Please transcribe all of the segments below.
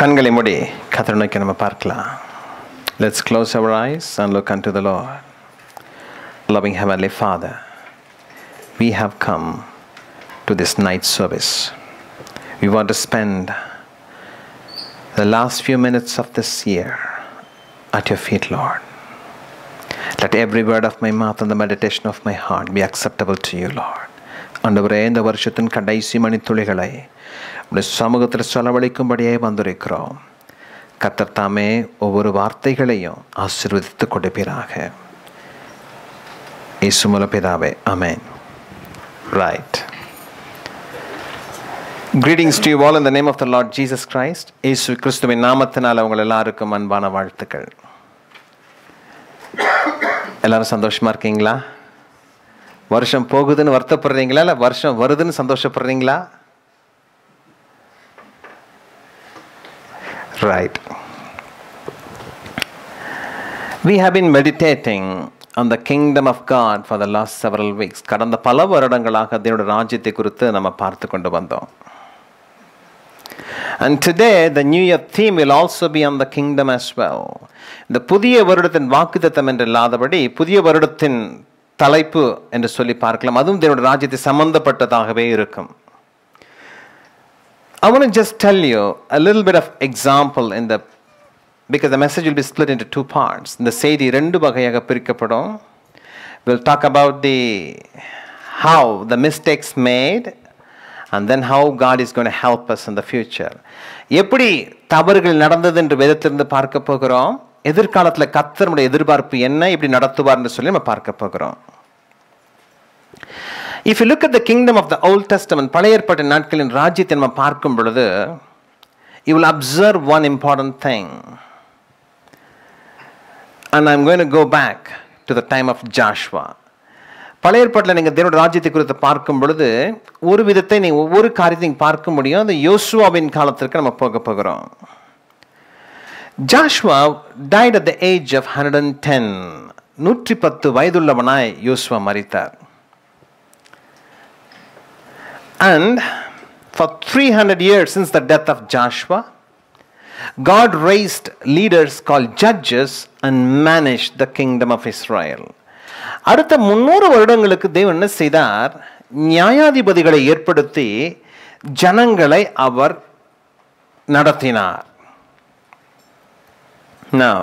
கண்களை மூடி கர்த்தரை நோக்கி நம்ம பார்க்கலாம். Let's close our eyes and look unto the Lord. Loving Heavenly Father, we have come to this night service. We want to spend the last few minutes of this year at your feet, Lord. Let every word of my mouth and the meditation of my heart be acceptable to you, Lord. ஆண்டவரே, இந்த வருஷத்தின் கடைசி மணித்துளிகளை உடைய சமூகத்தில் செலவழிக்கும்படியே வந்திருக்கிறோம். கர்த்தர் தாமே ஒவ்வொரு வார்த்தைகளையும் ஆசீர்வதித்து கொடுப்பீராக. இயேசு மூலம் பிதாவே, ஆமென். Right. Greetings to you all in the name of the Lord Jesus Christ. இயேசு கிறிஸ்துவின் நாமத்தினால் உங்கள் எல்லாருக்கும் அன்பான வாழ்த்துக்கள். எல்லாரும் சந்தோஷமா இருக்கீங்களா? வருஷம் போகுதுன்னு வருத்தப்படுறீங்களா, இல்லை வருஷம் வருதுன்னு சந்தோஷப்படுறீங்களா? Right. We have been meditating on the kingdom of God for the last several weeks. கடந்த பல வருடங்களாக தேவனுடைய ராஜ்யத்தை குறித்து நம்ம பார்த்து கொண்டு வந்தோம். And today the new year theme will also be on the kingdom as well. இந்த புதிய வருடத்தின் வாக்குத்தத்தம் என்று இல்லாதபடி புதிய வருடத்தின் தலைப்பு என்று சொல்லி பார்க்கலாம். அதுவும் தேவனுடைய ராஜ்யத்தை சம்பந்தப்பட்டதாகவே இருக்கும். I want to just tell you a little bit of example because the message will be split into two parts. இந்த செய்தி ரெண்டு வகையாக பிரிக்கப்படும். We'll talk about how the mistakes made and then how God is going to help us in the future. எப்படி தவறுகள் நடந்தது என்று வேதத்திலிருந்து பார்க்க போகிறோம். எதிர்காலத்தில் கர்த்தருடைய எதிர்பார்ப்பு என்ன, எப்படி நடத்துவார் என்று சொல்லி நம்ம பார்க்க போகிறோம். If you look at the kingdom of the Old Testament, பழைய ஏற்பாட்டு நாட்களின் ராஜ்யத்தை நம்ம பார்க்கும் பொழுது, you will observe one important thing. And I'm going to go back to the time of Joshua. பழைய ஏற்பாட்டில் நீங்கள் தேவனுடைய ராஜ்யத்தை குறித்து பார்க்கும் பொழுது ஒரு விதத்தை நீங்கள் ஒவ்வொரு காரியத்தையும் பார்க்க முடியும். அது யோசுவாவின் காலத்திற்கு நம்ம போக போகிறோம். Joshua died at the age of 110. 110 வயதுள்ளவனாய் யோசுவா மரித்தார். And for 300 years since the death of Joshua, God raised leaders called judges and managed the kingdom of Israel. அடுத்த 300 வருடங்களுக்கு தேவன் என்ன செய்தார்? நியாயாதிபதிகளை ஏற்படுத்தி ஜனங்களை அவர் நடத்தினார். Now,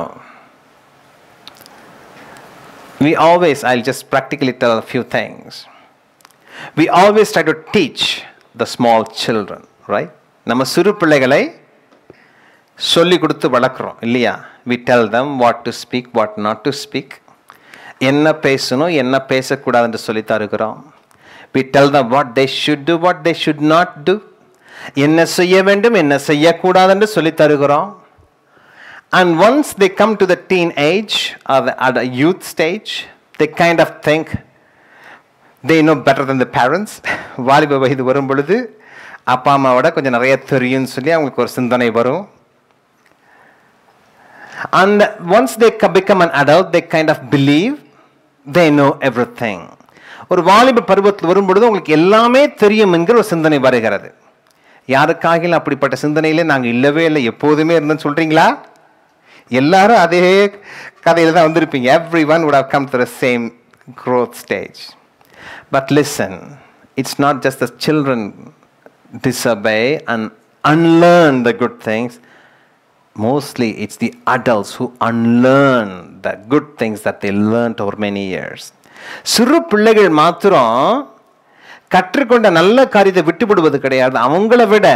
I'll just practically tell a few things. We always try to teach the small children, right? நம்ம சிறு பிள்ளைகளை சொல்லி கொடுத்து வளர்க்குறோம் இல்லையா? We tell them what to speak, what not to speak. என்ன பேசணும், என்ன பேசக்கூடாது என்று சொல்லி தருகிறோம். We tell them what they should do, what they should not do. என்ன செய்ய வேண்டும், என்ன செய்யக்கூடாது என்று சொல்லி தருகிறோம். And once they come to the teen age or at a youth stage, they kind of think they know better than the parents. வாலிப வயது வரும் பொழுது அப்பா அம்மாவோட கொஞ்சம் நிறைய தெரியும்னு சொல்லி அவங்களுக்கு ஒரு சிந்தனை வரும். And once they become an adult, they kind of believe they know everything. ஒரு வாலிப பருவத்தில் வரும் பொழுது உங்களுக்கு எல்லாமே தெரியும் என்கிற ஒரு சிந்தனை வருகிறது. யாருக்காக அப்படிப்பட்ட சிந்தனையிலே நாங்கள் இல்லவே இல்லை, எப்போதுமே இருந்தேன்னு சொல்றீங்களா? எல்லாரும் அதே கதையில் தான் வந்திருப்பீங்க. Everyone would have come to the same growth stage. But listen, it's not just the children disobey and unlearn the good things. Mostly it's the adults who unlearn the good things that they learned over many years. சிறு பிள்ளைகள் மாத்திரம் கற்றுக்கொண்ட நல்ல காரியத்தை விட்டுவிடுவது கிடையாது. அவங்கள விட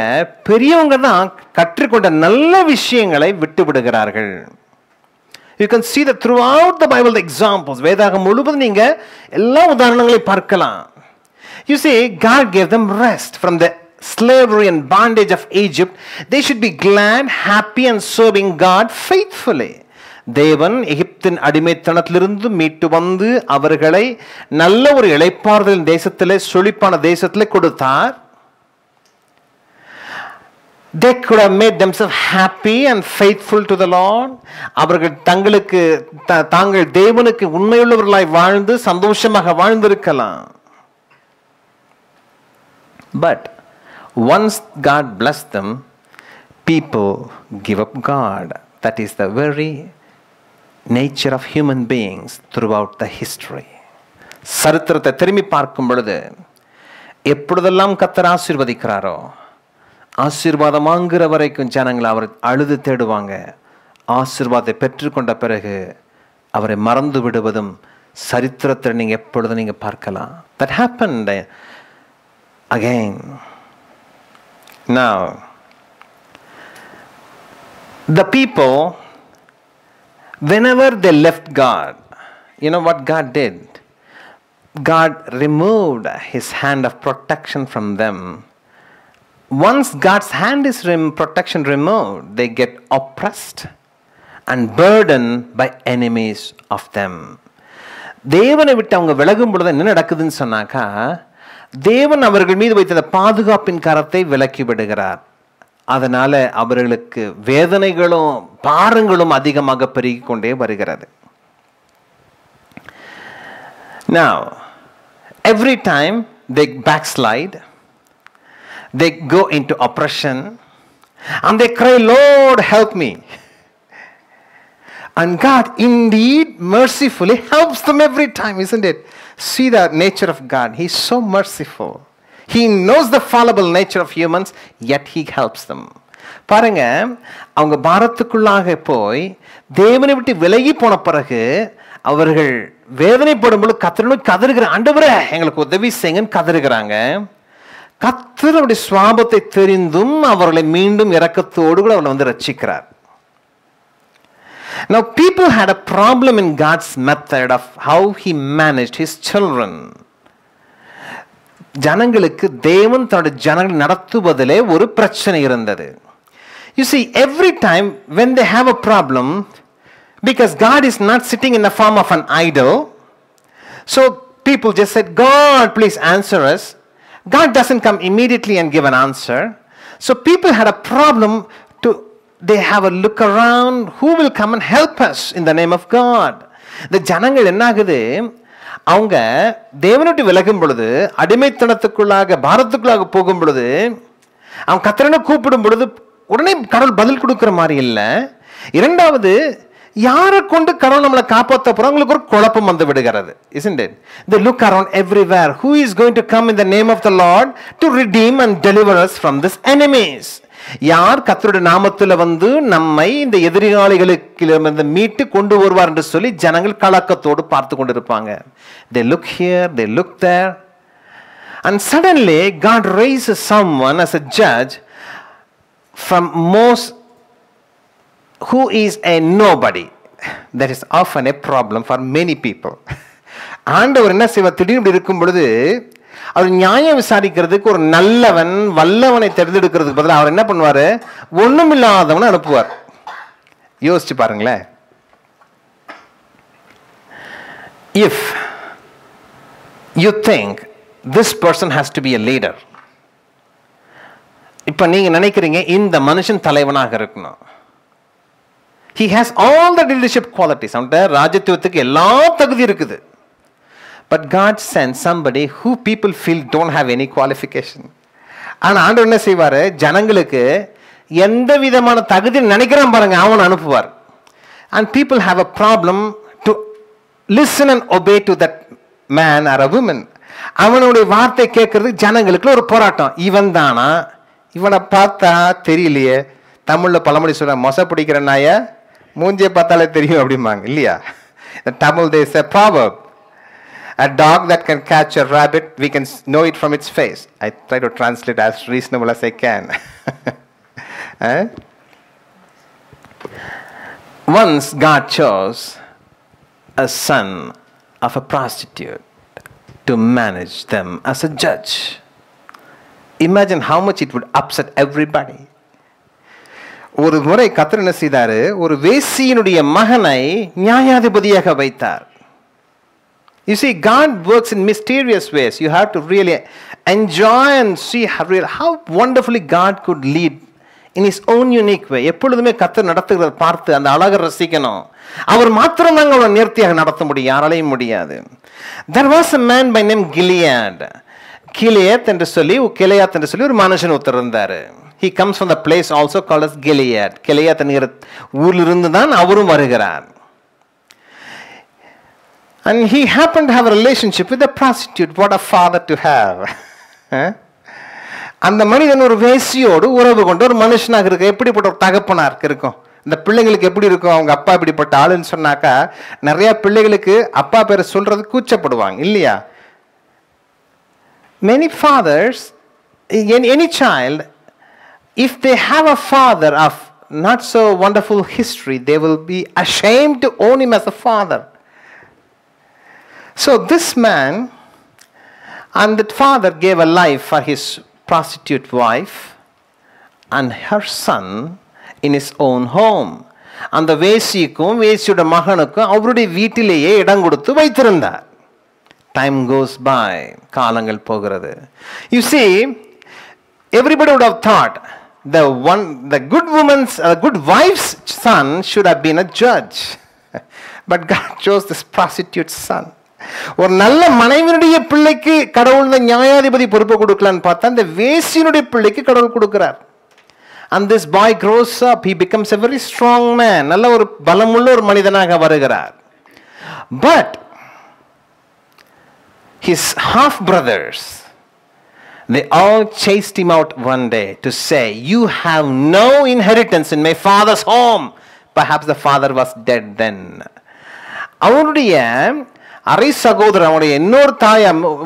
பெரியவங்க தான் கற்றுக்கொண்ட நல்ல விஷயங்களை விட்டுவிடுகிறார்கள். You can see that throughout the Bible, the examples. வேதாகம் முழுவதும் நீங்க எல்லா உதாரணங்களையும் பார்க்கலாம். You see, God gave them rest from the slavery and bondage of Egypt. They should be glad, happy and serving God faithfully. தேவன் எகிப்தின் அடிமைத்தனத்திலிருந்து மீட்டு வந்து அவர்களை நல்ல ஒரு இளைப்பாறுதல் தேசத்திலே, செழிப்பான தேசத்திலே கொடுத்தார். They could have made themselves happy and faithful to the Lord. அவர்கள் தங்களுக்கு தாங்கள் தேவனுக்கு உண்மையுள்ளவர்களாய் வாழ்ந்து சந்தோஷமாக வாழ்ந்திருக்கலாம். But once God blessed them, people give up God. That is the very nature of human beings throughout the history. சரித்திரத்தை திரும்பி பார்க்கும் பொழுது எப்பொழுதெல்லாம் கர்த்தர் ஆசீர்வதிக்கிறாரோ, ஆசீர்வாதம் வாங்குற வரைக்கும் ஜனங்கள் அவர் அழுது தேடுவாங்க. ஆசீர்வாதத்தை பெற்றுக்கொண்ட பிறகு அவரை மறந்து விடுவதும் சரித்திரத்தை நீங்க எப்பொழுதும் நீங்க பார்க்கலாம். That happened again. Now, the people, whenever they left God, you know what God did? God removed his hand of protection from them. Once God's hand is protection removed, they get oppressed and burdened by enemies of them. தேவனை விட்டு அவங்க விலகும் பொழுது என்ன நடக்குதுன்னு சொன்னாக்கா, தேவன் அவர்கள் மீது வைத்த பாதுகாப்பின் கரத்தை விலக்கி விடுகிறார். அதனால அவர்களுக்கு வேதனைகளும் பாரங்களும் அதிகமாக பெருகிக் கொண்டே வருகிறது. Now, every time they backslide, they go into oppression and they cry, Lord, help me. And God indeed mercifully helps them every time, isn't it? See the nature of God. He is so merciful. He knows the fallible nature of humans, yet he helps them. பாருங்க, அவங்க பாரத்துக்குள்ளாக போய் தேவனை விட்டு விலகி போன பிறகு அவர்கள் வேதனைப்படும் பொழுது கர்த்தரை கதறுகிற, ஆண்டவரே எங்களுக்கு உதவி செய்யுங்கன்னு கதறுகிறாங்க. கர்த்தருடைய சுவாபத்தை தெரிந்தும் அவர்களை மீண்டும் இரக்கத்தோடு கூட அவர்களை வந்து ரட்சிக்கிறார். Now people had a problem in God's method of how he managed his children. ஜனங்களுக்கு தேவன் தன்னுடைய ஜனங்களை நடத்துவதிலே ஒரு பிரச்சனை இருந்தது. You see, every time when they have a problem, because God is not sitting in the form of an idol, so people just said, God, please answer us. God doesn't come immediately and give an answer. So people had a problem to, they have a look around, who will come and help us in the name of God. The ஜனங்கள் என்ன ஆகுது, அவங்க தேவனுட்டு விலகும் பொழுது, அடிமைத்தனத்துக்குள்ளாக பாரத்துக்குள்ளாக போகும் பொழுது, அவங்க கர்த்தரை கூப்பிடும் பொழுது உடனே கடவுள் பதில் கொடுக்கிற மாதிரி இல்லை. இரண்டாவது, யாரை கொண்டு கடவுள் நம்மளை காப்பாற்ற போறோம் அவங்களுக்கு ஒரு குழப்பம் வந்து விடுகிறது. Isn't it? They look around everywhere. Who is going to come in the name of the Lord to redeem and deliver us from these enemies? யார் கர்த்தருடைய நாமத்தில் வந்து நம்மை இந்த எதிராளிகளுக்கு மீட்டு கொண்டு வருவார் என்று சொல்லி ஜனங்கள் கலக்கத்தோடு பார்த்து கொண்டிருப்பாங்க. They look here, they look there, and suddenly God raises someone as a judge from most who is a nobody. That is often a problem for many people. ஆண்டவர் என்ன செய்வார், திடீர்னு இருக்கும் பொழுது அவர் நியாயம் விசாரிக்கிறதுக்கு ஒரு நல்லவன் வல்லவனை தேர்ந்தெடுக்கிறதுக்கு பதிலாக அவர் என்ன பண்ணுவார், ஒண்ணுமில்லாதவனை அனுப்புவார். யோசிச்சு பாருங்களேன். If you think this person has to be a leader, இப்ப நீங்க நினைக்கிறீங்க இந்த மனுஷன் தலைவனாக இருக்கணும், he has all the leadership qualities, அவன்கிட்ட ராஜ்யத்துவத்துக்கு எல்லா தகுதி இருக்குது. But God sends somebody who people feel don't have any qualification. ஆனா ஆண்டவர் என்ன செய்வாரு, ஜனங்களுக்கு எந்த விதமான தகுதி நினைக்கிறான் பாருங்க அவனை அனுப்புவார். And people have a problem to listen and obey to that man or a woman. அவனுடைய வார்த்தை கேட்கறதுக்கு ஜனங்களுக்கு ஒரு போராட்டம். இவன் தானா, இவனை பார்த்தா தெரியலையே. தமிழ்ல பழமொழி சொல்ற, மொசை பிடிக்கிற நாய மூஞ்சியை பார்த்தாலே தெரியும் அப்படிம்பாங்க இல்லையா? Tamil they say proverb, a dog that can catch a rabbit, we can know it from its face. I try to translate as reasonable as I can. Once God chose a son of a prostitute to manage them as a judge. Imagine how much it would upset everybody. ஒரு முறை கர்த்தர் என்ன செய்தாரு, ஒரு வேசியினுடைய மகனை நியாயாதிபதியாக வைத்தார். You see, God works in mysterious ways. You have to really enjoy and see how wonderfully God could lead in his own unique way. எப்பொழுதுமே கர்த்தர் நடத்துகிறத பார்த்து அந்த அழகை ரசிக்கணும். அவர் மாத்திரம் நாங்கள் அவரை நேர்த்தியாக நடத்த முடியும், யாராலையும் முடியாது. There was a man by name Gilead. கிலியத் என்று சொல்லி ஒரு மனுஷன் ஒருத்தர் இருந்தாரு. He comes from the place also called as Gilead. கிலியத் என்கிற ஊரிலிருந்து தான் அவரும் வருகிறார். And he happened to have a relationship with a prostitute. What a father to have. அந்த மனிதன் ஒரு வேசியோடு உறவு கொண்டு ஒரு மனுஷனாக இருக்க எப்படிப்பட்ட ஒரு தகப்பனாக இருக்கும். இந்த பிள்ளைங்களுக்கு எப்படி இருக்கும், அவங்க அப்பா இப்படிப்பட்ட ஆளுன்னு சொன்னாக்கா நிறைய பிள்ளைகளுக்கு அப்பா பேரை சொல்றது கூச்சப்படுவாங்க இல்லையா? Many fathers, any child, if they have a father of not so wonderful history, they will be ashamed to own him as a father. So this man and that father gave a life for his prostitute wife and her son in his own home. அந்த வேசிக்கும் வேசியோட மகனுக்கும் அவருடைய வீட்டிலேயே இடம் கொடுத்து வைத்திருந்தார். Time goes by, காலங்கள் போகிறது. You see, everybody would have thought the good good wife's son should have been a judge. But God chose this prostitute's son. ஒரு நல்ல மனைவியுடைய பிள்ளைக்கு கடவுள் இந்த நியாயாதிபதி பொறுப்பு கொடுக்கலான்னு பார்த்தா அந்த வேசியினுடைய பிள்ளைக்கு கடவுள் கொடுக்கிறார். And this boy grows up, he becomes a very strong man. நல்ல ஒரு பலமுள்ள ஒரு மனிதனாக வருகிறார். But his half brothers, they all chased him out one day to say, you have no inheritance in my father's home. Perhaps the father was dead then. அவருடைய அரை சகோதரர், அவருடைய இன்னொரு தாய்,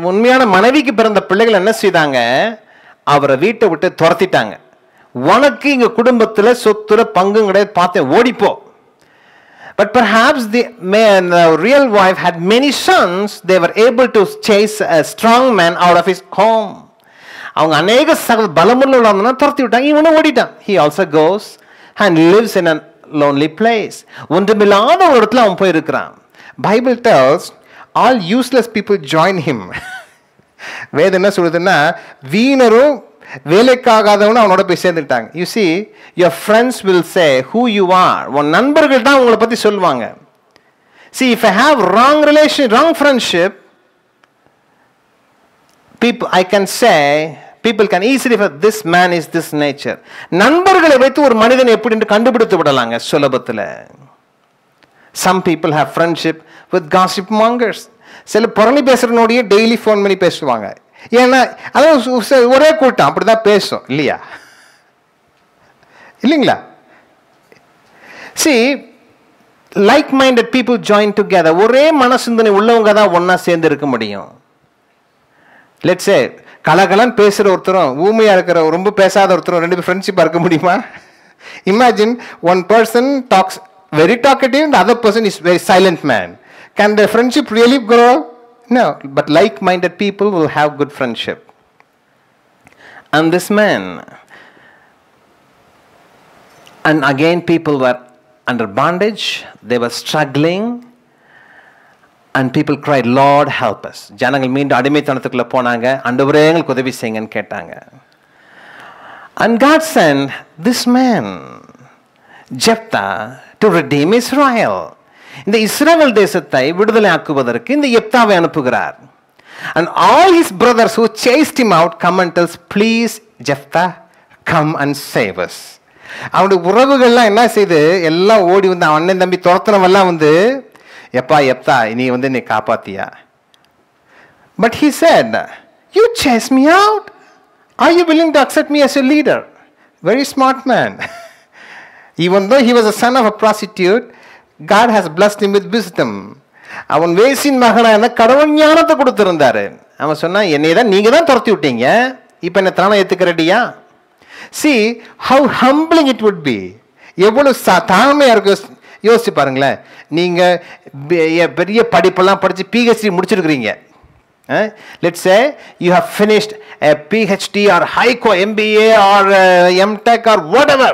உண்மையான மனைவிக்கு பிறந்த பிள்ளைகள் என்ன செய்தாங்க, அவரை வீட்டை விட்டு துரத்திட்டாங்க. உனக்கு இங்க குடும்பத்துல சொத்துல பங்கும் கிடையாது, பார்த்தேன் ஓடிப்போ. But perhaps the real wife had many sons. They were able to chase a strong man out of his home. அவங்க அநேக பலமுள்ள துரத்தி விட்டாங்க, இவனும் ஓடிட்டான். He also goes and lives in a lonely place. ஒன்றுமில்லாத ஒரு இடத்துல அவன் போய் இருக்கிறான். Bible tells all useless people join him. வேதம் என்ன சொல்லுதுன்னா, வீணரும் வேலைக்காகாதவனும் அவனோட போய் சேர்ந்துட்டாங்க. You see, your friends will say who you are. உன் நண்பர்கள் தான் உங்களை பத்தி சொல்லுவாங்க. See, if I have wrong friendship, I can say, people can easily say this man is this nature. நண்பர்களை வைத்து ஒரு மனிதனை எப்படி என்று கண்டுபிடித்து விடலாங்க சுலபத்துல. Some people have friendship with gossip mongers. சில புரணி பேசுறனோடயே டெய்லி ஃபோன் பண்ணி பேசுவாங்க. ஏன்னா அதான் ஒரே கூட்டம் அப்படிதான் பேசும் இல்லையா? இல்லைங்களா? See, like-minded people join together. ஒரே மனசிந்தனை உள்ளவங்க தான் ஒன்னா சேர்ந்து இருக்க முடியும். Let's say கலகலன் பேசுற ஒருத்தரும் ஊமையா இருக்கிற ரொம்ப பேசாத ஒருத்தரும் ரெண்டு பேரும் ஃப்ரெண்ட்ஷிப்பா இருக்க முடியுமா? Imagine one person talks very talkative and the other person is very silent man. Can the friendship really grow? No, but like-minded people will have good friendship. And this man, and again people were under bondage, they were struggling, and people cried, Lord help us. ஜனங்கள் மீண்டும் அடிமைத்தனத்துக்குள்ள போனாங்க, ஆண்டவரே எங்களுக்கு உதவி செய்யுங்கன்னு கேட்டாங்க. And God sent this man, Jephthah, to redeem Israel. இந்த இஸ்ரவேல் தேசத்தை விடுதலை ஆக்குவதற்கு இந்த யெப்தாவை அனுப்புகிறார். And all his brothers who chased him out come and tells, please Jephthah, come and save us. அவனுடைய உறவுகள்லாம் என்ன செய்து எல்லாம் ஓடி வந்து அண்ணன் தம்பி துரத்தினவெல்லாம் வந்து, எப்பா யெப்தா நீ வந்து நீ காப்பாத்தியா? But he said, you chase me out. Are you willing to accept me as your leader? Very smart man. Even though he was a son of a prostitute, God has blessed him with wisdom. அவன் வேசின் மகனா என்ன கடவுள் ஞானத்தை கொடுத்திருந்தாரு. அவன் சொன்னா, என்னை தான் நீங்க தான் துரத்தி விட்டீங்க, இப்ப என்ன தானே ஏத்துக்கிறடியா? See how humbling it would be. எவ்வளவு தாழ்மையா இருக்கு யோசிச்சு பாருங்களேன். நீங்க பெரிய படிப்பெல்லாம் படிச்சு PhD முடிச்சிருக்கிறீங்க. Let's say you have finished a PhD or MBA or MTech or whatever.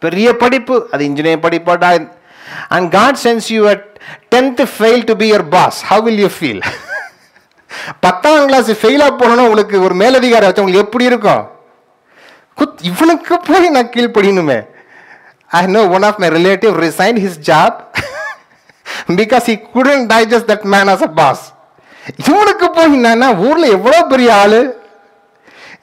பெரிய படிப்பு, அது engineering படிப்பாடா. And God sends you a 10th fail to be your boss. How will you feel? 10ஆம் கிளாஸ் ஃபெயிலா போனோம்னா உங்களுக்கு ஒரு மேலதிகாரி வச்சா உங்களுக்கு எப்படி இருக்கும்? இவனுக்கு போய் நான் கீழ்ப்படியணுமே. I know one of my relatives resigned his job because he couldn't digest that man as a boss. இவனுக்கு போய் நான் ஊர்ல எவ்வளவு பெரிய ஆளு.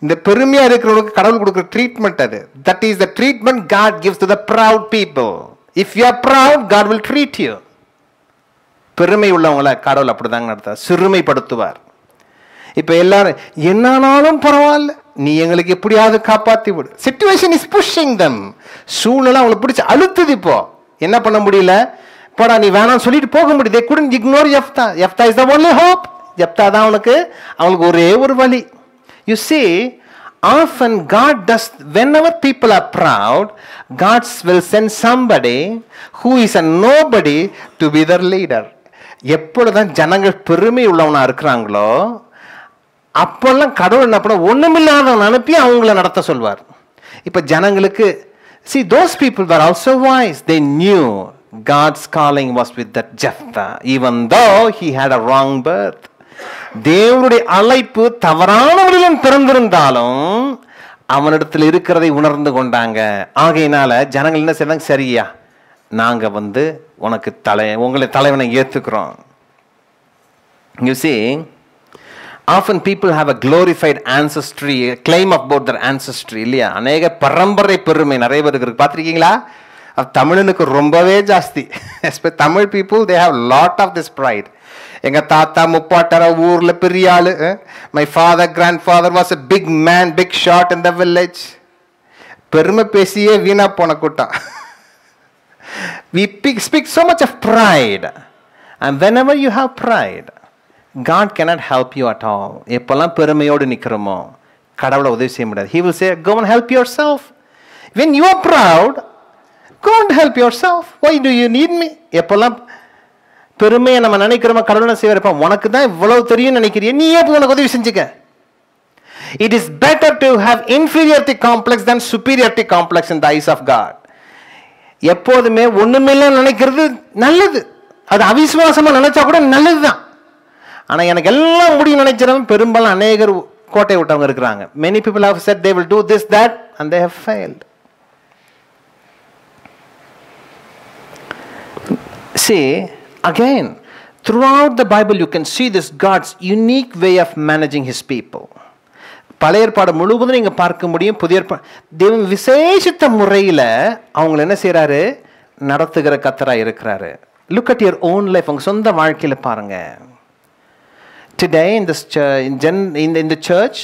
இந்த பெருமையா இருக்கிறவனுக்கு கடவுள் கொடுக்கிற ட்ரீட்மெண்ட் அது. That is the treatment God gives to the proud people. If you are proud, God will treat you. பெருமை உள்ளவங்களை கடவுள் அப்படிதாங்க நடத்த சிறுமைப்படுத்துவார். இப்ப எல்லாரும் என்னானாலும் பரவாயில்ல, நீ எங்களுக்கு எப்படியாவது காப்பாத்தி விடு. சிச்சுவேஷன் இஸ் புஷிங் தம். சூழ்நிலை அவங்களை பிடிச்சி அழுத்துது. இப்போ என்ன பண்ண முடியல, போடா நீ வேணாம்னு சொல்லிட்டு போக முடியுது. They couldn't ignore Jephthah. Jephthah is the only hope. Jephthah தான் அவங்களுக்கு ஒரே ஒரு வழி. You see, often God does, whenever people are proud, God will send somebody who is a nobody to be their leader. எப்பொழுதுதான் ஜனங்கள் பெருமை உள்ளவனா இருக்கிறாங்களோ அப்பெல்லாம் கடவுள் என்ன பண்ண ஒண்ணுமில்லாதவன் அனுப்பி அவங்கள நடத்த சொல்வார். இப்ப ஜனங்களுக்கு see those people were also wise. They knew God's calling was with that Jephthah, even though he had a wrong birth. தேவனுடைய அழைப்பு தவறான வழியில் பிறந்திருந்தாலும் அவனிடத்தில் இருக்கிறதை உணர்ந்து கொண்டாங்க. ஆகையினால ஜனங்கள் என்ன செய்தாங்க, சரியா நாங்க உனக்கு உங்களை தலைவனை ஏத்துக்கிறோம். You see, often people have a glorified ancestry, a claim about their ancestry. இல்லையா, அநேக பரம்பரை பெருமை நிறைய பேருக்கு இருக்கு. பார்த்திருக்கீங்களா? தமிழனுக்கு ரொம்பவே ஜாஸ்தி. Tamil people, they have lot of this pride. எங்க தாத்தா முப்பாட்டர ஊர்ல பெரிய ஆளு. My father, grandfather was a big man, big shot in the village. பெருமை பேசியே வீணா போன கூட்டம். We speak so much of pride. And whenever you have pride, God cannot help you at all. எப்பெல்லாம் பெருமையோடு நிக்கிறோமோ கடவுளை உதவி செய்ய முடியாது. He will say, go and help yourself. When you are proud, go and help yourself. Why do you need me? எப்பெல்லாம் பெருமையை நம்ம நினைக்கிறோமோ கடவுளை செய்வார். உனக்கு தான் இவ்வளவு தெரியும் நினைக்கிறிய, நீ ஏன் உனக்கு உதவி செஞ்சுக்க. It is better to have inferiority complex than superiority complex in the eyes of God. எப்போதுமே ஒண்ணுமில்ல நினைக்கிறது நல்லது. அது அவிசுவாசமா நினைச்சா கூட நல்லதுதான். ஆனா எனக்கு எல்லாம் முடியும் நினைக்கிறவங்க பெரும்பாலும் அநேகர் கோட்டை விட்டவங்க இருக்கிறாங்க. Many people have said they will do this, that, and they have failed. See, again, throughout the Bible you can see this God's unique way of managing his people. பழைய ஏற்பாடு முழுவதும் நீங்க பார்க்க முடியும். புதிய ஏற்பாடு தேவன் விசேஷித்த முறையில் அவங்களை என்ன செய்யறாரு, நடத்துகிற கர்த்தரா இருக்கிறாரு. Look at your own life. உங்க சொந்த வாழ்க்கையில பாருங்க. Today in this in the church,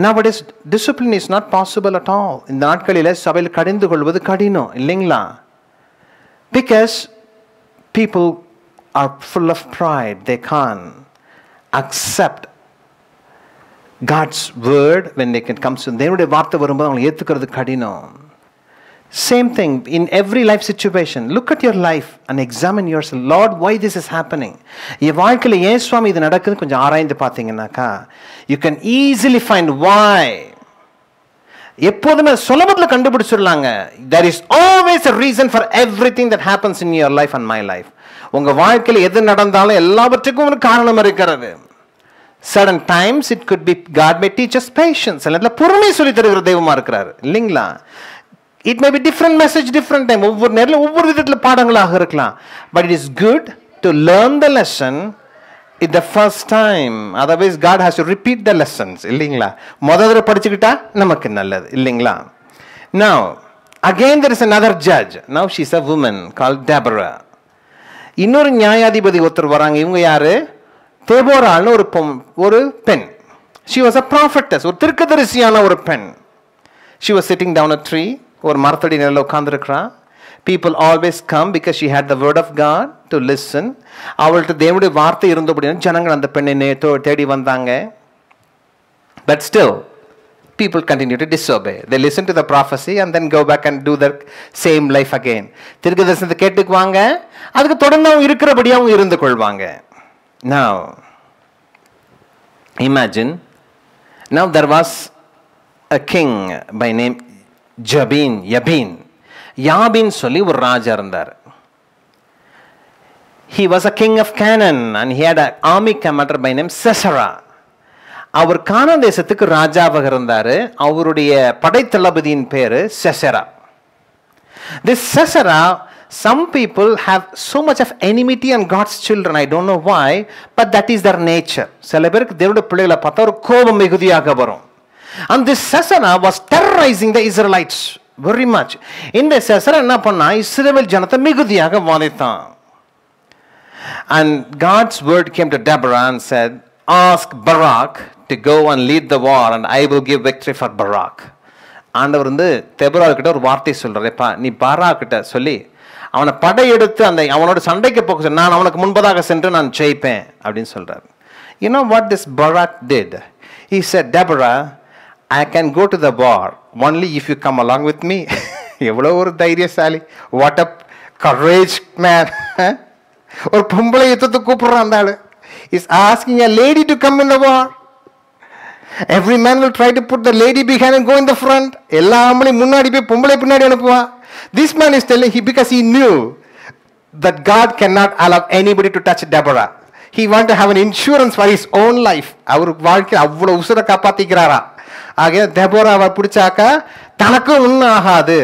nowadays discipline is not possible at all. இந்த நாட்களில சபையில் கடிந்து கொள்வது கடினம் இல்லைங்களா? Because people are full of pride. They can't accept God's word when they can come to தேவனுடைய வார்த்தை வரும்போது அவங்களை ஏத்துக்கிறது கடினம். Same thing in every life situation. Look at your life and examine yourself. Lord, why this is happening? என் வாழ்க்கையில ஏன் சுவாமி இது நடக்குது கொஞ்சம் ஆராய்ந்து பார்த்தீங்கன்னாக்கா you can easily find why. எப்போதுமே சுலபத்தில் கண்டுபிடிச்சிடலாங்க. There is always a reason for everything that happens in your life and my life. உங்க வாழ்க்கையில எது நடந்தாலும் எல்லாவற்றுக்கும் ஒரு காரணம் இருக்கிறது. Certain times it could be God may teach us patience. அல்ல பொறுமை சொல்லி தருகிற தெய்வமா இருக்கிறார் இல்லைங்களா? It may be different message, different time. ஒவ்வொரு நேரத்தில் ஒவ்வொரு விதத்தில் பாடங்களாக இருக்கலாம். But it is good to learn the lesson at the first time. Otherwise God has to repeat the lessons. இல்லைங்களா? முதல்ல படிச்சுக்கிட்டா நமக்கு நல்லது இல்லைங்களா? Now again there is another judge. Now she is a woman called Deborah. இன்னொரு நியாயாதிபதி ஒருத்தர் வராங்க. இவங்க யாரு? தேபோராள்னு ஒரு பெண். She was a prophetess, ஒரு தீர்க்கதரிசியான ஒரு பெண். She was sitting down a tree, ஒரு மரத்தடி நிழல்ல உட்கார்ந்திருக்கிறா. People always come because she had the word of God to listen. அவள்கிட்ட தேவனுடைய வார்த்தை இருந்தபடியால் ஜனங்கள் அந்த பெண்ணை தேடி வந்தாங்க. But still, people continue to disobey. They listen to the prophecy and then go back and do their same life again. தீர்க்கதரிசனத்தை கேட்டுக்குவாங்க, அதுக்கு தொடர்ந்து அவங்க இருக்கிறபடியாகவும் இருந்து கொள்வாங்க. Now, imagine, now there was a king by name Yabin. யாபின் சொல்லி ஒரு ராஜா இருந்தார். He was a king of Canaan and he had an army commander by name Sisera. அவர் கானான் தேசத்துக்கு ராஜாவாக இருந்தார். அவருடைய படைத்தளபதியின் பேரு செசரா. This Sisera, some people have so much of enmity on God's children. I don't know why, but that is their nature. சில பேருக்கு தேவனுடைய பிள்ளைகளை பார்த்தா ஒரு கோபம் மிகுதியாக வரும். And this Sisera was terrorizing the Israelites very much. இந்த செசரா என்ன பண்ணா, இஸ்ரவேல் ஜனத்தை மிகுதியாக வாதித்தான். And God's word came to Deborah and said, ask Barak to go and lead the war and I will give victory for Barak. ஆண்டவர் வந்து Deborah கிட்ட ஒரு வார்த்தை சொல்றாருப்பா, நீ பாராக் கிட்ட சொல்லி அவனை படையெடுத்து அந்த அவனோட சண்டைக்கு போக சொல்லி நான் அவனுக்கு முன்பதாக சென்று நான் ஜெயிப்பேன் அப்படின்னு சொல்றாரு. You know what this Barak did? He said, Deborah, I can go to the war only if you come along with me. எவ்வளோ ஒரு தைரியசாலி. What a courage man. ஒரு பொம்பளை யுத்தத்துக்கு கூப்பிடுறான் அந்த ஆளு. He's asking a lady to come in the war. Every man will try to put the lady behind and go in the front. எல்லா ஆம்பளையும் முன்னாடி போய் பொம்பளை பின்னாடி அனுப்புவான். This man is telling because he knew that God cannot allow anybody to touch Deborah. He wanted to have an insurance for his own life. அவர் வாழ்க்கை அவ்வளவு உசுரை காப்பாத்திக்கிறாரா. ஆக தெபோராவை பிடிச்சாக்கா தனக்கும் ஒன்றும் ஆகாது.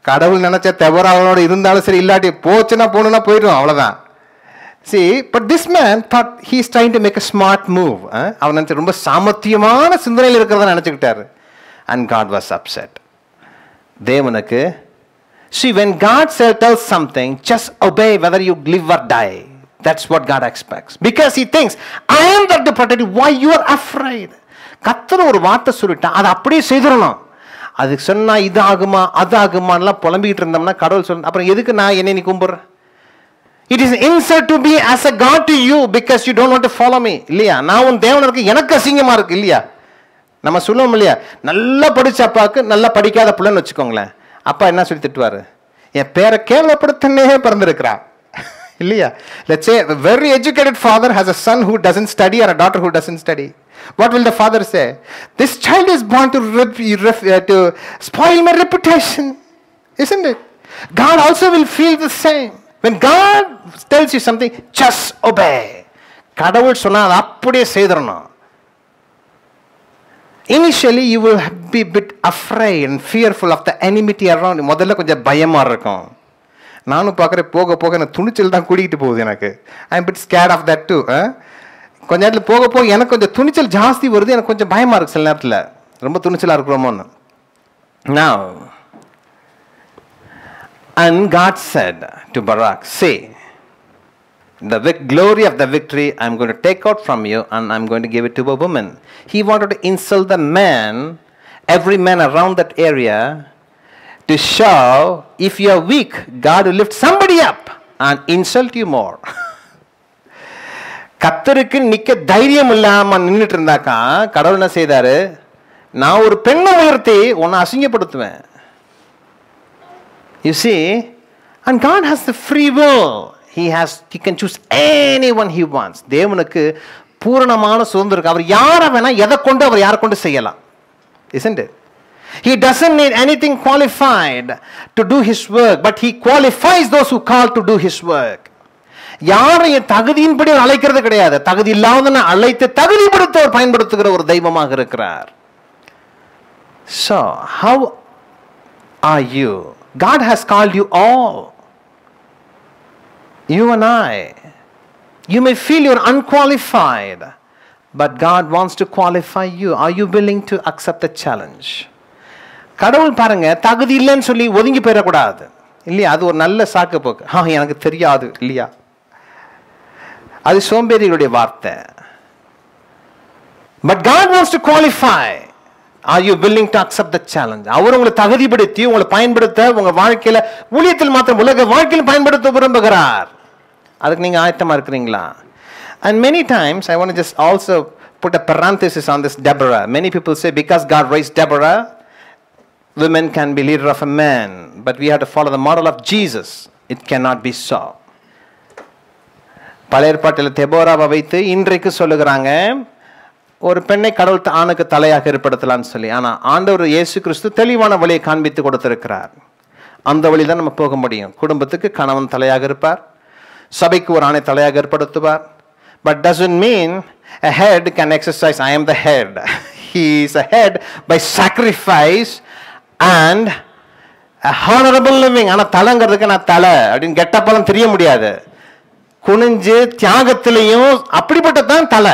கடவுள் நினைச்ச தெபோராவோட இருந்தாலும் சரி, இல்லாட்டி போச்சுன்னா போகணுன்னா போயிடும், அவ்வளோதான். See, but this man thought he's trying to make a smart move. அவன் நினைச்ச ரொம்ப சாமர்த்தியமான சிந்தனையில் இருக்கிறத நினைச்சுக்கிட்டாரு. And God was upset. தேவனுக்கு, see, when God tells something, just obey whether you live or die. That's what God expects. Because he thinks, I am there to protect you. Why you are afraid? கர்த்தர் ஒரு வார்த்தை சொல்லிட்டா அதை அப்படியே செய்திடணும். அதுக்கு சொன்னா இது ஆகுமா அது ஆகுமான்லாம் புலம்பிக்கிட்டு இருந்தோம்னா கடவுள் சொல்ல அப்புறம் எதுக்கு நான் என்னை நீ கும்பிடுறேன்? It is an insult to be as a God to you because you don't want to follow me. இல்லையா? நான் உன் தேவன் இருக்கு, எனக்கு அசிங்கமா இருக்கு. இல்லையா? நம்ம சொல்லுவோம் இல்லையா, நல்லா படிச்ச அப்பாவுக்கு நல்லா படிக்காத பிள்ளைன்னு வச்சுக்கோங்களேன், அப்பா என்ன சொல்லி திட்டுவாரு? என் பேரை கேவலப்படுத்தனே பிறந்திருக்கிறா. இல்லையா? Let's say a very educated father has a son who doesn't study or a daughter who doesn't study. What will the father say? This child is born to spoil my reputation. Isn't it? God also will feel the same. When God tells you something, just obey. கடவுள் சொன்னா அதை அப்படியே செய்திடணும். Initially you will be a bit afraid and fearful of the enmity around you. முதல்ல கொஞ்சம் பயமா இருக்கும். நானும் பார்க்குறேன், போக போக எனக்கு துணிச்சல் தான் கூட்டிகிட்டு போகுது. எனக்கு I am bit scared of that too. கொஞ்ச நேரத்தில் போக போக எனக்கு கொஞ்சம் துணிச்சல் ஜாஸ்தி வருது, எனக்கு கொஞ்சம் பயமாக இருக்குது சில நேரத்தில், ரொம்ப துணிச்சலாக இருக்கிறோமோன்னு. Now, and God said to Barak, say, the glory of the victory I'm going to take out from you and I'm going to give it to a woman. He wanted to insult the man, every man around that area, to show if you are weak, God will lift somebody up and insult you more. கர்த்தருக்கு நிக்க தைரியம் இல்லாம நின்றுட்டு இருந்தாக்கா கடவுள் என்ன செய்தாரு, நான் ஒரு பெண்ணை உயர்த்தி உன்னை அசிங்கப்படுத்துவேன். You see, and God has the free will. He can choose anyone he wants. தேவனுக்கு பூரணமான சுதந்திரம் இருக்கு. அவர் யாரை வேணா எதை கொண்டு அவர் யாரை கொண்டு செய்யலாம். Isn't it? He doesn't need anything qualified to do his work, but he qualifies those who call to do his work. யாரையும் தகுதியின்படி அழைக்கிறது கிடையாது, தகுதி இல்லாதவனை அழைத்து தகுதிப்படுத்த அவர் பயன்படுத்துகிற ஒரு தெய்வமாக இருக்கிறார். So, how are you? God has called you all. You and I. You may feel you're unqualified, but God wants to qualify you. Are you willing to accept the challenge? கடவுள் பாருங்க, தகுதி இல்லைன்னு சொல்லி ஒதுங்கி போயிடக்கூடாது. இல்லையா? அது ஒரு நல்ல சாக்கு போக்கு. எனக்கு தெரியாது. இல்லையா? அது சோம்பேறிகளுடைய வார்த்தை. But God wants to qualify. Are you willing to accept the challenge? அவர் உங்களை தகுதிப்படுத்தி உங்களை பயன்படுத்த உங்க வாழ்க்கையில ஊழியத்தில் மாத்திரம் உலக வாழ்க்கையில் பயன்படுத்த விரும்புகிறார். அதுக்கு நீங்க ஆயத்தமா இருக்கிறீங்களா? And many times I want to just also put a parenthesis on this Deborah. Many people say because God raised Deborah, women can be leader of a man, but we have to follow the model of Jesus. It cannot be so. பழைய ஏற்பாட்டில் தெபோராவை வைத்து இன்றைக்கு சொல்லுகிறாங்க ஒரு பெண்ணை கடவுள் ஆணுக்கு தலையாக ஏற்படுத்தலாம்னு சொல்லி. ஆனால் ஆண்டவர் இயேசு கிறிஸ்து தெளிவான வழியை காண்பித்து கொடுத்திருக்கிறார். அந்த வழி தான் நம்ம போக முடியும். குடும்பத்துக்கு கணவன் தலையாக இருப்பார், சபைக்கு ஒரு ஆணை தலையாக ஏற்படுத்துவார். But doesn't mean a head can exercise I am the head. He is a head by sacrifice and a honorable living. ஆனால் தலைங்கிறதுக்கு நான் தலை அப்படின்னு கெட்டப்பெல்லாம் தெரிய முடியாது. குனிஞ்சு தியாகத்திலையும் அப்படிப்பட்ட தான் தலை,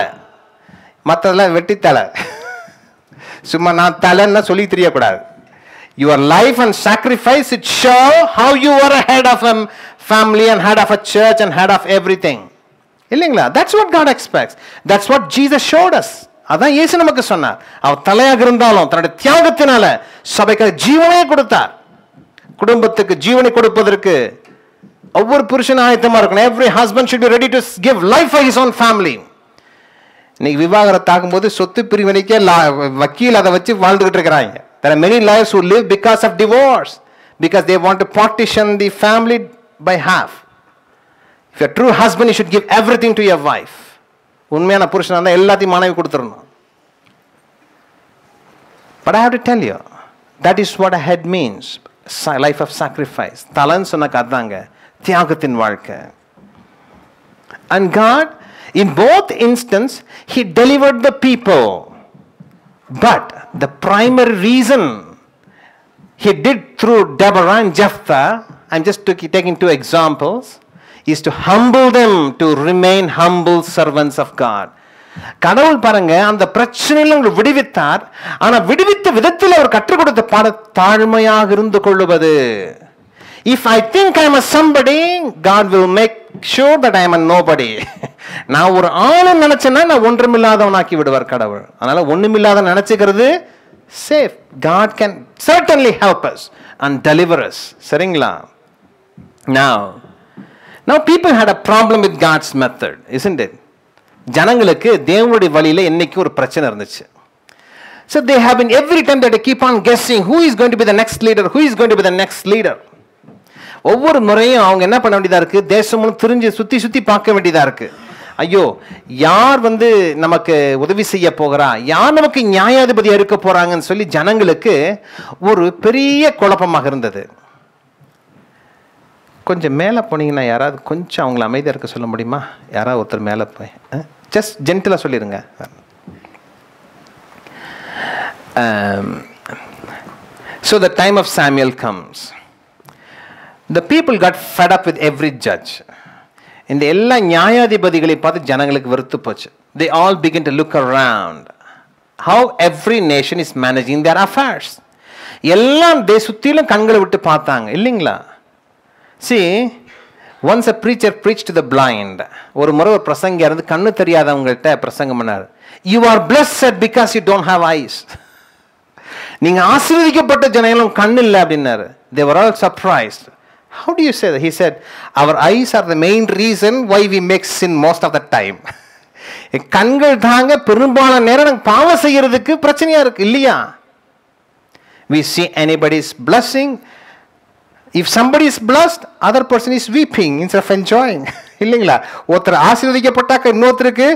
மற்றதெல்லாம் வெட்டி தலை. சும்மா நான் தலைன்னா சொல்லி தெரியக்கூடாது. Your life and sacrifice, it show how you are a head of a family and head of a church and head of everything. இல்லைங்களா? That's what God expects. That's what Jesus showed us. அதான் இயேசு நமக்கு சொன்னார். அவர் தலையாக இருந்தாலும் தன்னுடைய தியாகத்தினால சபைக்கு ஜீவனை கொடுத்தார். குடும்பத்துக்கு ஜீவனை கொடுப்பதற்கு ஒவ்வொரு புருஷனும் ஆயத்தமா இருக்கணும். Every husband should be ready to give life for his own family. இன்னைக்கு விவாகரத்து ஆகும்போது சொத்து பிரிவினைக்கே வக்கீல் அதை வச்சு வாழ்ந்துகிட்டு இருக்கிறாங்க. There are many lives who live because of divorce, because they want to partition the family by half. If you're a true husband, you should give everything to your wife. உண்மையான புருஷனா இருந்தா எல்லாத்தையும் மனைவி கொடுத்துடணும். But I have to tell you, that is what a head means. Life of sacrifice. தலன்னு சொன்னாக்க அதாங்க தியாகத்தின் வாழ்க்கை. And God, in both instances, He delivered the people. But the primary reason He did through Deborah and Jephthah, I'm just taking two examples, is to humble them to remain humble servants of God. கடவுள் பாருங்க அந்த பிரச்சனையில உங்களை விடுவித்தார். ஆனா விடுவித்த விதத்தில் அவர் கற்றுக் கொடுத்த பாட தாழ்மையாக இருந்து கொள்ளுவது. If I think I am a somebody, God will make sure that I am a nobody. நான் ஒரு ஆளை நினைச்சேன்னா நான் ஒன்றுமில்லாதவனாக்கி விடுவார் கடவுள். அதனால ஒண்ணுமில்லாத நினைச்சுக்கிறது safe. God can certainly help us and deliver us. சரிங்களா? Now people had a problem with God's method, isn't it? ஜனங்களுக்கு தேவனுடைய வழியில என்னைக்கு ஒரு பிரச்சனை இருந்துச்சு. So they have been every time that they keep on guessing who is going to be the next leader, who is going to be the next leader. ஒவ்வொரு முறையும் அவங்க என்ன பண்ண வேண்டியதா இருக்கு, தேசமும் திரிஞ்சு சுத்தி சுத்தி பார்க்க வேண்டியதா இருக்கு. ஐயோ யார் நமக்கு உதவி செய்ய போகிறா, யார் நமக்கு நியாயாதிபதியா இருக்க போறாங்கன்னு சொல்லி ஜனங்களுக்கு ஒரு பெரிய குழப்பமாக இருந்தது. கொஞ்சம் மேலே போனீங்கன்னா யாராவது கொஞ்சம் அவங்கள அமைதியாக இருக்க சொல்ல முடியுமா? யாராவது ஒருத்தர் மேலே போய் ஜஸ்ட் ஜென்டிலாக சொல்லிடுங்க. So the time of Samuel comes. The people got fed up with every judge. இந்த எல்லா நியாயாதிபதிகளை பார்த்து ஜனங்களுக்கு வெறுத்து போச்சு. They all begin to look around how every nation is managing their affairs. எல்லாம் சுத்திலும் கண்களை விட்டு பார்த்தாங்க இல்லைங்களா? See, once a preacher preached to the blind. ஒரு முறை ஒரு பிரசங்கியா இருந்து கண்ணு தெரியாதவங்கள்ட்ட பிரசங்கம் பண்ணார். You are blessed because you don't have eyes. நீங்க ஆசீர்வதிக்கப்பட்ட ஜனங்களும் கண்ணு இல்லை அப்படின்னாரு. They were all surprised. How do you say that? He said, our eyes are the main reason why we make sin most of the time. கண்கள் தாங்க பெரும்பாலான நேரம் பாவம் செய்யறதுக்கு பிரச்சனையா இருக்கு இல்லையா? We see anybody's blessing. If somebody is blessed, other person is weeping instead of enjoying. இல்லைங்களா? ஒருத்தர் ஆசீர்வதிக்கப்பட்டாக்க இன்னொருத்தருக்கு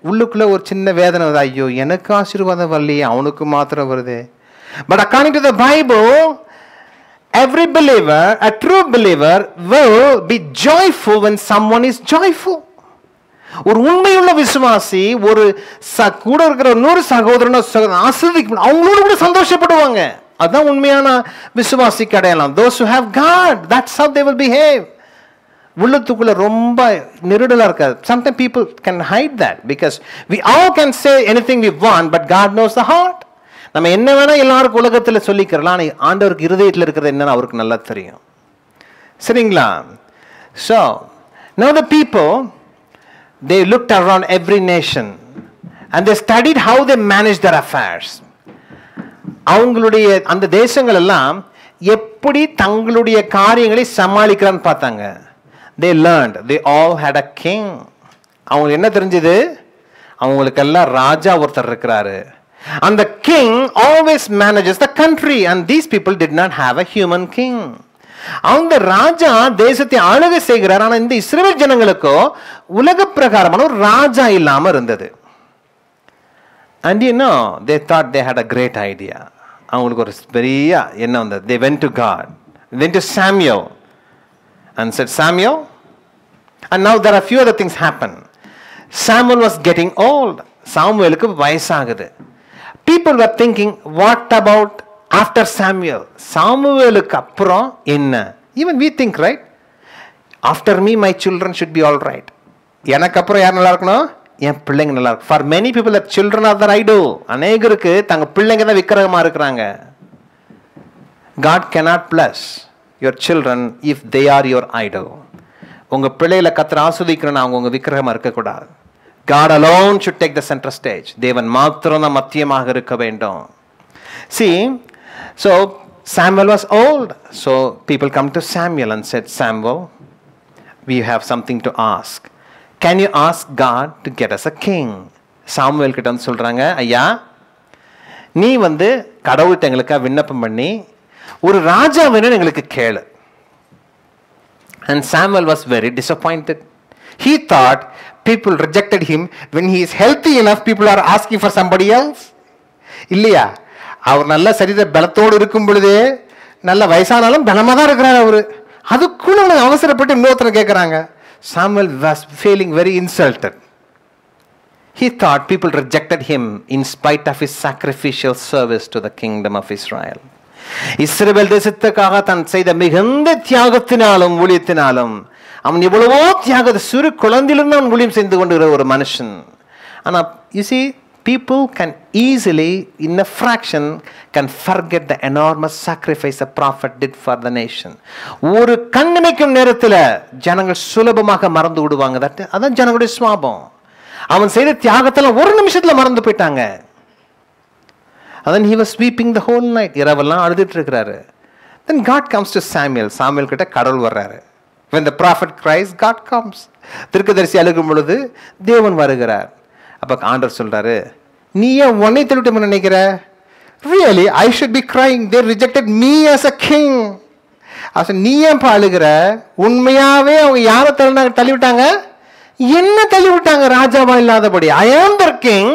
உள்ளுக்குள்ள ஒரு சின்ன வேதனை வருது. ஐயோ எனக்கு ஆசீர்வாதம் வரலையே, அவனுக்கு மாத்திரம் வருது. But according to the Bible, every believer, a true believer, will be joyful when someone is joyful. ஒரு உண்மையுள்ள விசுவாசி ஒரு கூட இருக்கிற இன்னொரு சகோதரனோ ஆசீர்வதிக்க அவங்களோட கூட சந்தோஷப்படுவாங்க. அதான் உண்மையான விசுவாசிக்கு அடையாளம். Those who have God, that's how they will behave. உள்ளத்துக்குள்ள ரொம்ப நெருடலா இருக்காது. Sometimes people can hide that because we all can say anything we want, but God knows the heart. நம்ம என்ன வேணா எல்லாருக்கும் உலகத்தில் சொல்லிக்கிறலாம், ஆண்டவருக்கு இருதயத்தில் இருக்கிறது என்னன்னு அவருக்கு நல்லா தெரியும். சரிங்களா? So now the people they looked around every nation and they studied how they managed their affairs. அவங்களுடைய அந்த தேசங்கள் எல்லாம் எப்படி தங்களுடைய காரியங்களை சமாளிக்கிறான்னு பார்த்தாங்க. They learned. They all had a king. அவங்களுக்கு என்ன தெரிஞ்சது? அவங்களுக்கெல்லாம் ராஜா ஒருத்தர் இருக்கிறாரு. And the king always manages the country, and these people did not have a human king. அந்த ராஜா தேசத்தை ஆளுகை செய்கிறார். ஆனால் இந்த இஸ்ரவேல் ஜனங்களுக்கோ உலக பிரகாரமான ஒரு ராஜா இல்லாம இருந்தது. And you know, they thought they had a great idea. அவங்களுக்கு ஒரு பெரிய என்ன வந்தது? They went to God. They went to Samuel and said, Samuel. And now there are a few other things happen. Samuel was getting old. சாமுவேலுக்கு வயசாகுது. People were thinking, what about after Samuel? சாமுவேலுக்கு அப்புறம் என்ன? Even we think, right? After me, my children should be all right. எனக்கு அப்புறம் யார் நல்லா இருக்கணும்? என் பிள்ளைங்க நல்லா இருக்கும். For many people, the children are their idol. அநேகருக்கு தங்க பிள்ளைங்க தான் விக்கிரகமா இருக்கிறாங்க. God cannot bless your children if they are your idol. உங்க பிள்ளைகளை கர்த்தர் ஆசீர்வதிக்கணும்னா அவங்க உங்க விக்கிரகமா இருக்கக்கூடாது. God alone should take the center stage. தேவன் மாத்திரம் தான் மத்தியமாக இருக்க வேண்டும். See, so Samuel was old. So people come to Samuel and said, Samuel, we have something to ask. Can you ask God to get us a king? Samuel கிட்ட வந்து சொல்றாங்க, ஐயா நீ வந்து கடவுள்கிட்ட எங்களுக்காக விண்ணப்பம் பண்ணி ஒரு ராஜா வேணும்னு எங்களுக்கு கேளு. And Samuel was very disappointed. He thought people rejected him when he is healthy enough. People are asking for somebody else. இல்லையா? அவர் நல்ல சரீர பலத்தோடு இருக்கும் பொழுதே நல்ல வயசானாலும் பலமா தான் இருக்கிறார் அவரு. அதுக்குள்ள அவசரப்பட்டு இன்னொருத்தரை கேட்கிறாங்க. Samuel was feeling very insulted. He thought people rejected him in spite of his sacrificial service to the kingdom of Israel. இஸ்ரவேல் தேசத்துக்காக தான் செய்த மிகுந்த தியாகத்தினாலும் ஊழியத்தினாலும் அவன் எவ்வளவோ தியாகத்தை சிறு குழந்தையிலிருந்து அவன் ஊழியம் செய்து கொண்டிருக்கிற ஒரு மனுஷன். ஆனா you see, people can easily in a fraction can forget the enormous sacrifice a prophet did for the nation. ஒரு கண்ணிமைக்கும் நேரத்தில் ஜனங்கள் சுலபமாக மறந்து விடுவாங்க. அதான் ஜனங்களுடைய சுவாபம். அவன் செய்த தியாகத்தெல்லாம் ஒரு நிமிஷத்துல மறந்து போயிட்டாங்க. And then he was weeping the whole night. இரவெல்லாம் அழுதுட்டு இருக்கிறாரு. Then God comes to Samuel. Samuel கிட்ட கடவுள் வர்றாரு. When the prophet cries, God comes. தீர்க்கதரிசி அழுகும் பொழுது தேவன் வருகிறார். அப்ப ஆண்டவர் சொல்றாரு, நீ ஏன் உன்னை தள்ளிட்டு நினைக்கிற? Really, I should be crying. They rejected me as a king. நீ ஏன் அழுகிற? உண்மையாவே அவங்க யாரை தள்ளி விட்டாங்க? என்ன தள்ளி விட்டாங்க? ராஜாவா இல்லாதபடி. I am their king,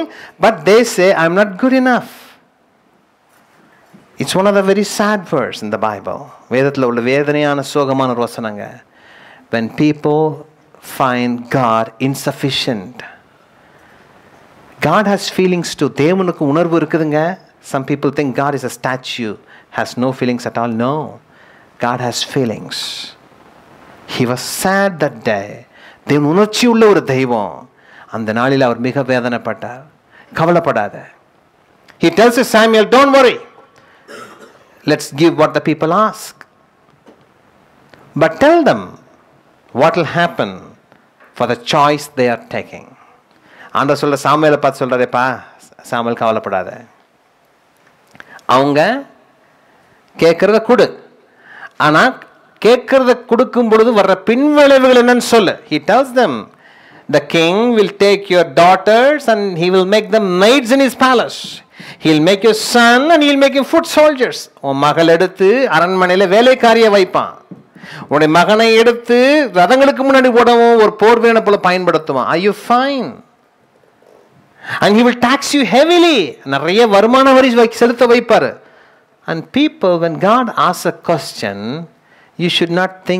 but they say I am not good enough. It's one of the very sad verse in the Bible. வேதத்தில் உள்ள வேதனையான சோகமான ஒரு வசனங்க. When people find God insufficient. God has feelings too. தேவனுக்கு உணர்வு இருக்குதுங்க. Some people think God is a statue, has no feelings at all. No. God has feelings. He was sad that day. தேவன் உணர்ச்சி உள்ள ஒரு தெய்வம். அந்த நாளில் அவர் மிக வேதனைப்பட்டார். கவலைப்படாத. He tells Samuel, don't worry. Let's give what the people ask. But tell them what will happen for the choice they are taking. ஆண்டவர் சொல்ற சாமுவேலை பார்த்து சொல்றாருப்பா, சாமுவேல் கவலைப்படாத. அவங்க கேட்கறத கொடு. ஆனா கேட்கறத கொடுக்கும் பொழுது வர்ற பின்விளைவுகள் என்னன்னு சொல்லு. He tells them, the king will take your daughters and he will make them maids in his palace. He'll make your son and he'll make him foot soldiers. உன் மகள் எடுத்து அரண்மனையில வேலைக்காரிய வைப்பான். உன்னுடைய மகனை எடுத்து ரதங்களுக்கு முன்னாடி போடவும் ஒரு போர் வீரனை போல பயன்படுத்துவான். Are you fine? And he will tax you heavily. நிறைய வருமான வரி செலுத்த வைப்பாரு. And people, when God asks a question, you should not they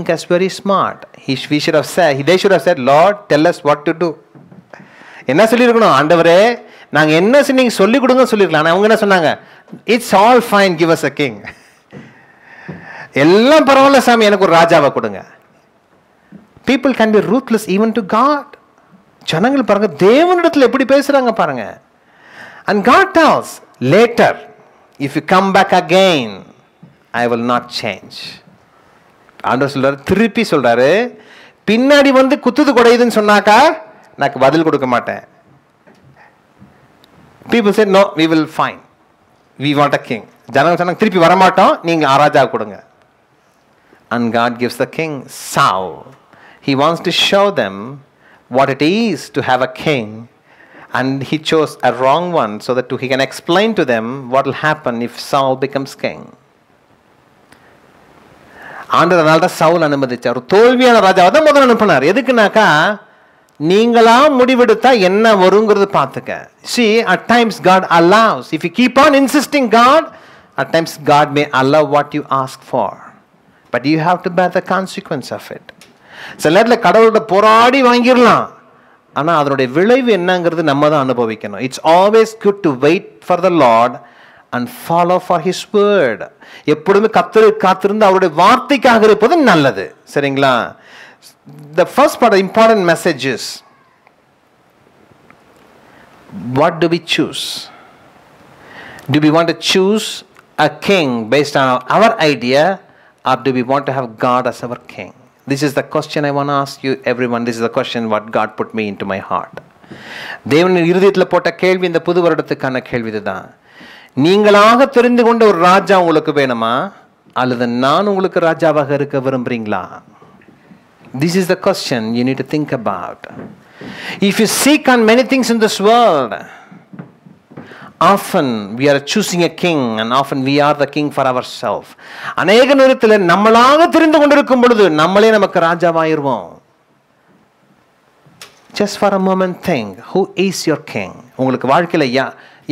should have said, Lord, tell us what to do. என்ன சொல்லியிருக்கணும்? ஆண்டவரே நாங்க என்ன நீங்க சொல்லி கொடுங்க சொல்லிருக்கலாம். அவங்க என்ன சொன்னாங்க? It's all fine, give us a king. எல்லாம் பரவாயில்ல சாமி, எனக்கு ஒரு ராஜாவை கொடுங்க. People can be ruthless even to God. ஜனங்கள் பாருங்க தேவனிடத்தில் எப்படி பேசுறாங்க பாருங்க. And God tells, later, if you come back again, I will not change. ஆண்டவர் சொல்றாரு, திருப்பி சொல்றாரு, பின்னாடி வந்து குத்துது கொடையுதுன்னு சொன்னாக்கா நான் பதில் கொடுக்க மாட்டேன். People said, no, we will find. We want a king. ஜனங்க சொன்னாங்க, திருப்பி வரமாட்டோம், நீங்க ராஜா கொடுங்க. And God gives the king Saul. He wants to show them what it is to have a king. And he chose a wrong one so that he can explain to them what will happen if Saul becomes king. ஆண்டவர் அதனால தான் சவுல் அனுமதிச்சார். ஒரு தோல்வியான ராஜாவை தான் முதல்ல அனுப்பினார். எதுக்குனாக்கா, நீங்களா முடிவெடுத்தா என்ன வருங்கிறது பார்த்துக்க. See, at times God allows. If you keep on insisting God, at times God may allow what you ask for. But you have to bear the consequence of it. சில நேரத்தில் கடவுளோட போராடி வாங்கிடலாம், ஆனால் அதனுடைய விளைவு என்னங்கிறது நம்ம தான் அனுபவிக்கணும். It's always good to wait for the Lord and follow for his word. எப்பொழுதுமே காத்திருந்து அவருடைய வார்த்தைக்காக இருப்பது நல்லது. சரிங்களா? The first part of the important message is, what do we choose? Do we want to choose a king based on our idea, or do we want to have God as our king? This is the question I want to ask you, everyone. This is the question what God put me into my heart. தேவன் இருதயத்தில் போட்ட கேள்வி இந்த புது வருடத்துக்கான கேள்வி இதுதான். நீங்களாக தெரிந்து கொண்ட ஒரு ராஜா உங்களுக்கு வேணுமா, அல்லது நான் உங்களுக்கு ராஜாவாக இருக்க விரும்புறீங்களா? This is the question you need to think about. If you seek on many things in this world, often we are choosing a king and often we are the king for ourselves. அநேக நேரத்தில் நம்மளாக தெரிந்து கொண்டிருக்கும் பொழுது நம்மளே நமக்கு ராஜாவாயிருவோம். Just for a moment think, who is your king? உங்களுக்கு வாழ்க்கையில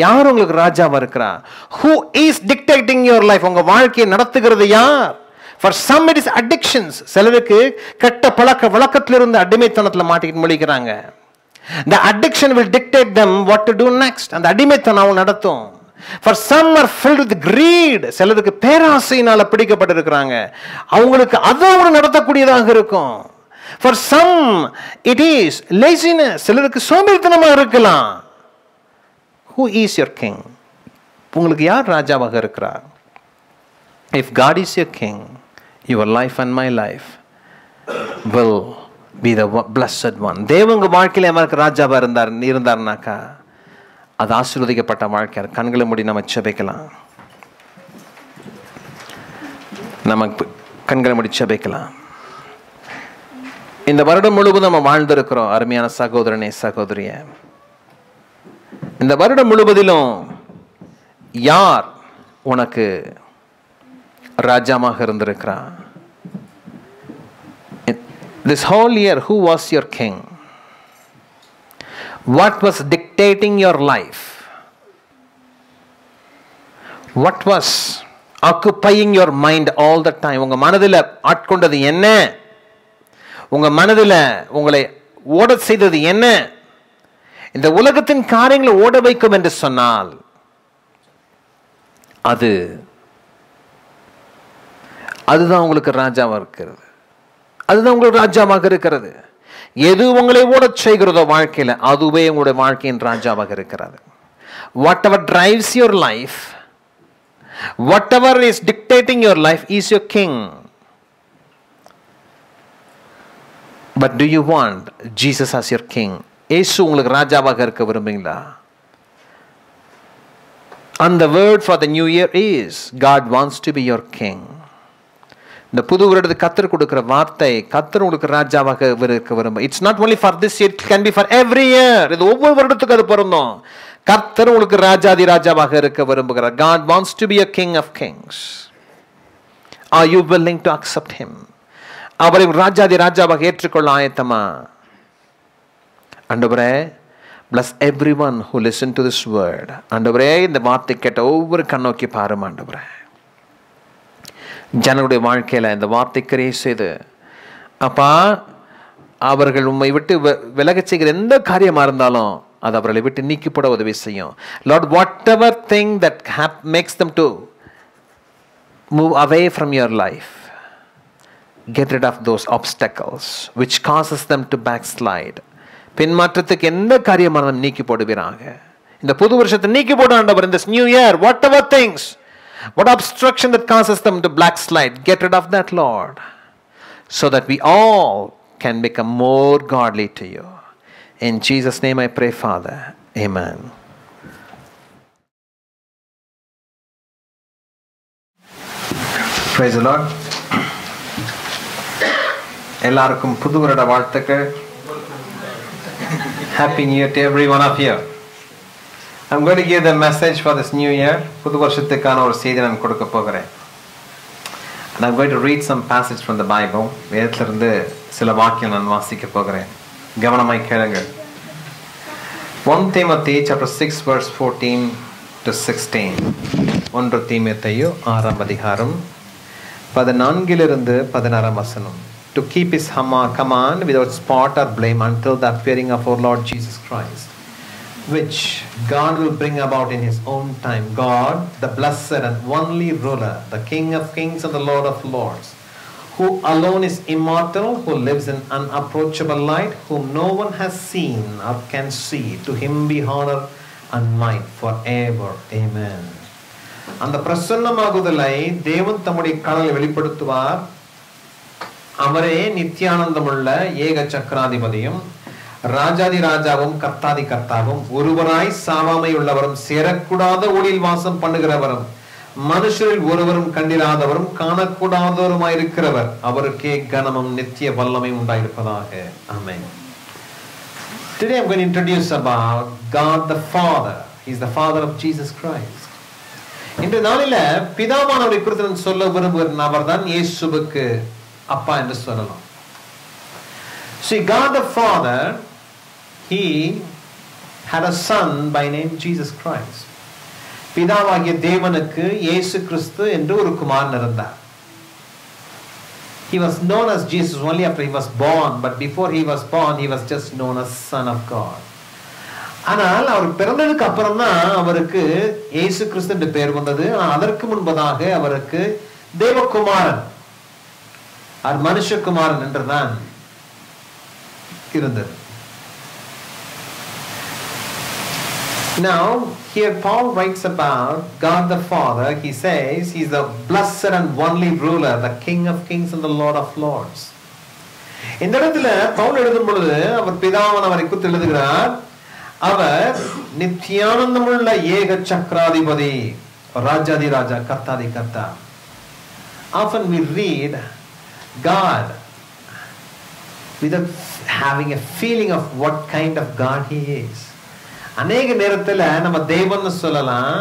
யார் உங்களுக்கு ராஜாவா இருக்கிறா? Who is dictating your life? உங்க வாழ்க்கையை நடத்துகிறது யார்? For some it is addictions. சிலருக்கு கெட்ட பழக்க வழக்கத்திலிருந்து அடிமைத்தனத்தில் மாட்டிக்கிட்டு முழிக்கிறாங்க. The addiction will dictate them what to do next. அந்த அடிமைத்தனம் அவங்க நடத்தும். For some are filled with greed. சிலருக்கு பேராசையினால பிடிக்கப்பட்டிருக்கிறாங்க. அவங்களுக்கு அது அவங்க நடத்தக்கூடியதாக இருக்கும். For some it is laziness. சிலருக்கு சோம்பேறித்தனமாக இருக்கலாம். Who is your king? உங்களுக்கு யார் ராஜாவாக இருக்கிறார்? If God is your king, your life and my life will be the blessed one. தேவங்க வாழ்க்கையில அவருக்கு ராஜாவா இருந்தார்னாக்கா அது ஆசீர்வதிக்கப்பட்ட வாழ்க்கை. கண்களை மூடி நம்ம ஜெபிக்கலாம். நமக்கு கண்களை மூடி ஜெபிக்கலாம். இந்த வருடம் முழுவதும் நம்ம வாழ்ந்திருக்கிறோம் அருமையான சகோதரனே சகோதரியே. இந்த வருடம் முழுவதிலும் யார் உனக்கு ராஜாவாக இருந்திருக்கிறார்? This whole year, who was your king? What was dictating your life? What was occupying your mind all the time? உங்க மனதில் ஆட்கொண்டது என்ன? உங்க மனதில் உங்களை ஓட செய்தது என்ன? இந்த உலகத்தின் காரியங்களை ஓட வைக்கும் என்று சொன்னால் அதுதான் உங்களுக்கு ராஜாவாக இருக்கிறது. அதுதான் உங்களுக்கு ராஜாவாக இருக்கிறது. எது உங்களை ஓடச் செய்கிறதோ வாழ்க்கையில் அதுவே உங்களுடைய வாழ்க்கையின் ராஜாவாக இருக்கிறது. What ever drives your life, what ever is dictating your life is your king. But to you want Jesus as your king? இயேசு உங்களுக்கு ராஜாவாக இருக்க விரும்புங்களா? And the word for the new year is, God wants to be your king. இந்த புது வருடத்துக்கு கர்த்தர் கொடுக்கிற வார்த்தை, கர்த்தர் உங்களுக்கு ராஜாவாக இருக்க விரும்ப. It's not only for this year, it can be for every year. இது ஒவ்வொரு வருடத்துக்கு அது பொருந்தும். கர்த்தர் உங்களுக்கு ராஜாவாக இருக்க விரும்புகிறார். God wants to be a king of kings. Are you willing to accept him? அவரை ராஜாவாக ஏற்றுக்கொள்ள ஆயத்தமா? ஆண்டவரே, bless everyone who listen to this word. ஆண்டவரே, இந்த வார்த்தை கேட்ட ஒவ்வொரு கண்ணோக்கி பாரும் ஆண்டவரே. ஜனங்களுடைய வாழ்க்கையில் இந்த வார்த்தை கிரியை செய்து அப்பா அவர்கள் உம்மை விட்டு விலகச் செய்கிற எந்த காரியமாக இருந்தாலும் அது அவர்களை விட்டு நீக்கிப்பட உதவி செய்யும். Lord, whatever thing that makes them to move away from your life, get rid of those obstacles which causes them to backslide. பின்மாற்றத்துக்கு எந்த காரியமாக இருந்தாலும் நீக்கி போடுவீராக. இந்த புது வருஷத்தை நீக்கி போடு ஆண்டவர். In this new year, whatever things, what obstruction that causes them to backslide, get rid of that, Lord, so that we all can become more godly to you. In Jesus' name I pray, Father. Amen. Praise the Lord. எல்லாருக்கும் புது வருட வாழ்த்துக்கள். Happy New Year to every one of you. I'm going to give the message for this new year. புது வருஷத்துக்கான ஒரு செய்தி நான் கொடுக்க போகிறேன். And I'm going to read some passage from the Bible. வேதத்திலிருந்து சில வாக்கியம் நான் வாசிக்க போகிறேன். கவனமாய் கேளுங்கள். 1 Timothy chapter 6 verse 14 to 16. 1 தீமோத்தேயு 6ஆம் அதிகாரம் 14 16 வசனம். To keep his command without spot or blame until the appearing of our Lord Jesus Christ, which God will bring about in his own time. God, the blessed and only ruler, the King of kings and the Lord of lords, who alone is immortal, who lives in unapproachable light, whom no one has seen or can see. To him be honor and might forever. Amen. அந்த பிரசன்னமாகுதலை தேவன் தம்முடைய கடலில் வெளிப்படுத்துவார். அவரே நித்தியானந்தமுள்ள ஏக சக்கராதிபதியும் ராஜாதி ராஜாவும் கர்த்தாதி கர்த்தாவும் ஒருவராய் சாவாமை உள்ளவரும் சேரக்கூடாத ஒளியில் வாசம் பண்ணுகிறவரும் மனுஷரில் ஒருவரும் கண்டிராதவரும் காணக்கூடாதவருமாயிருக்கிறவர். அவருக்கே கனமும் நித்திய வல்லமை உண்டாயிருப்பதாக. ஆமென். Today I'm going to introduce about God the Father. He is the Father of Jesus Christ. இந்த நாளில பிதாவானவரை குறித்து நான் சொல்ல விரும்புகிற நபர் தான் இயேசுவுக்கு அப்பா என்று சொல்லலாம். See, God the Father, he had a son by name Jesus Christ. பிதாவாகிய தேவனுக்கு இயேசு கிறிஸ்து என்று ஒரு குமாரன் இருந்தார். He was known as Jesus only after he was born, but before he was born he was just known as Son of God. ஆனால் அவர் பிறந்ததுக்கு அப்புறம் தான் அவருக்கு இயேசு கிறிஸ்து என்று பெயர் வந்தது. அதற்கு முன்பதாக அவருக்கு தேவகுமாரன் மனுஷகுமாரன் என்றுதான் இருந்தது. Now here Paul writes about God the Father. He says he is the blessed and only ruler, the King of kings and the Lord of lords. இந்த இடத்துல பவுல் எழுதும் பொழுது அவர் பிதாவானவரை குறித்து எழுதுகிறார். அவர் நித்தியானந்தமுள்ள ஏக சக்கராதிபதி, ராஜாதி ராஜா, கர்த்தாதி கர்த்தா. Often we read God without having a feeling of what kind of God he is. அநேக நேரத்துல நம்ம தேவன்னு சொல்லலாம்,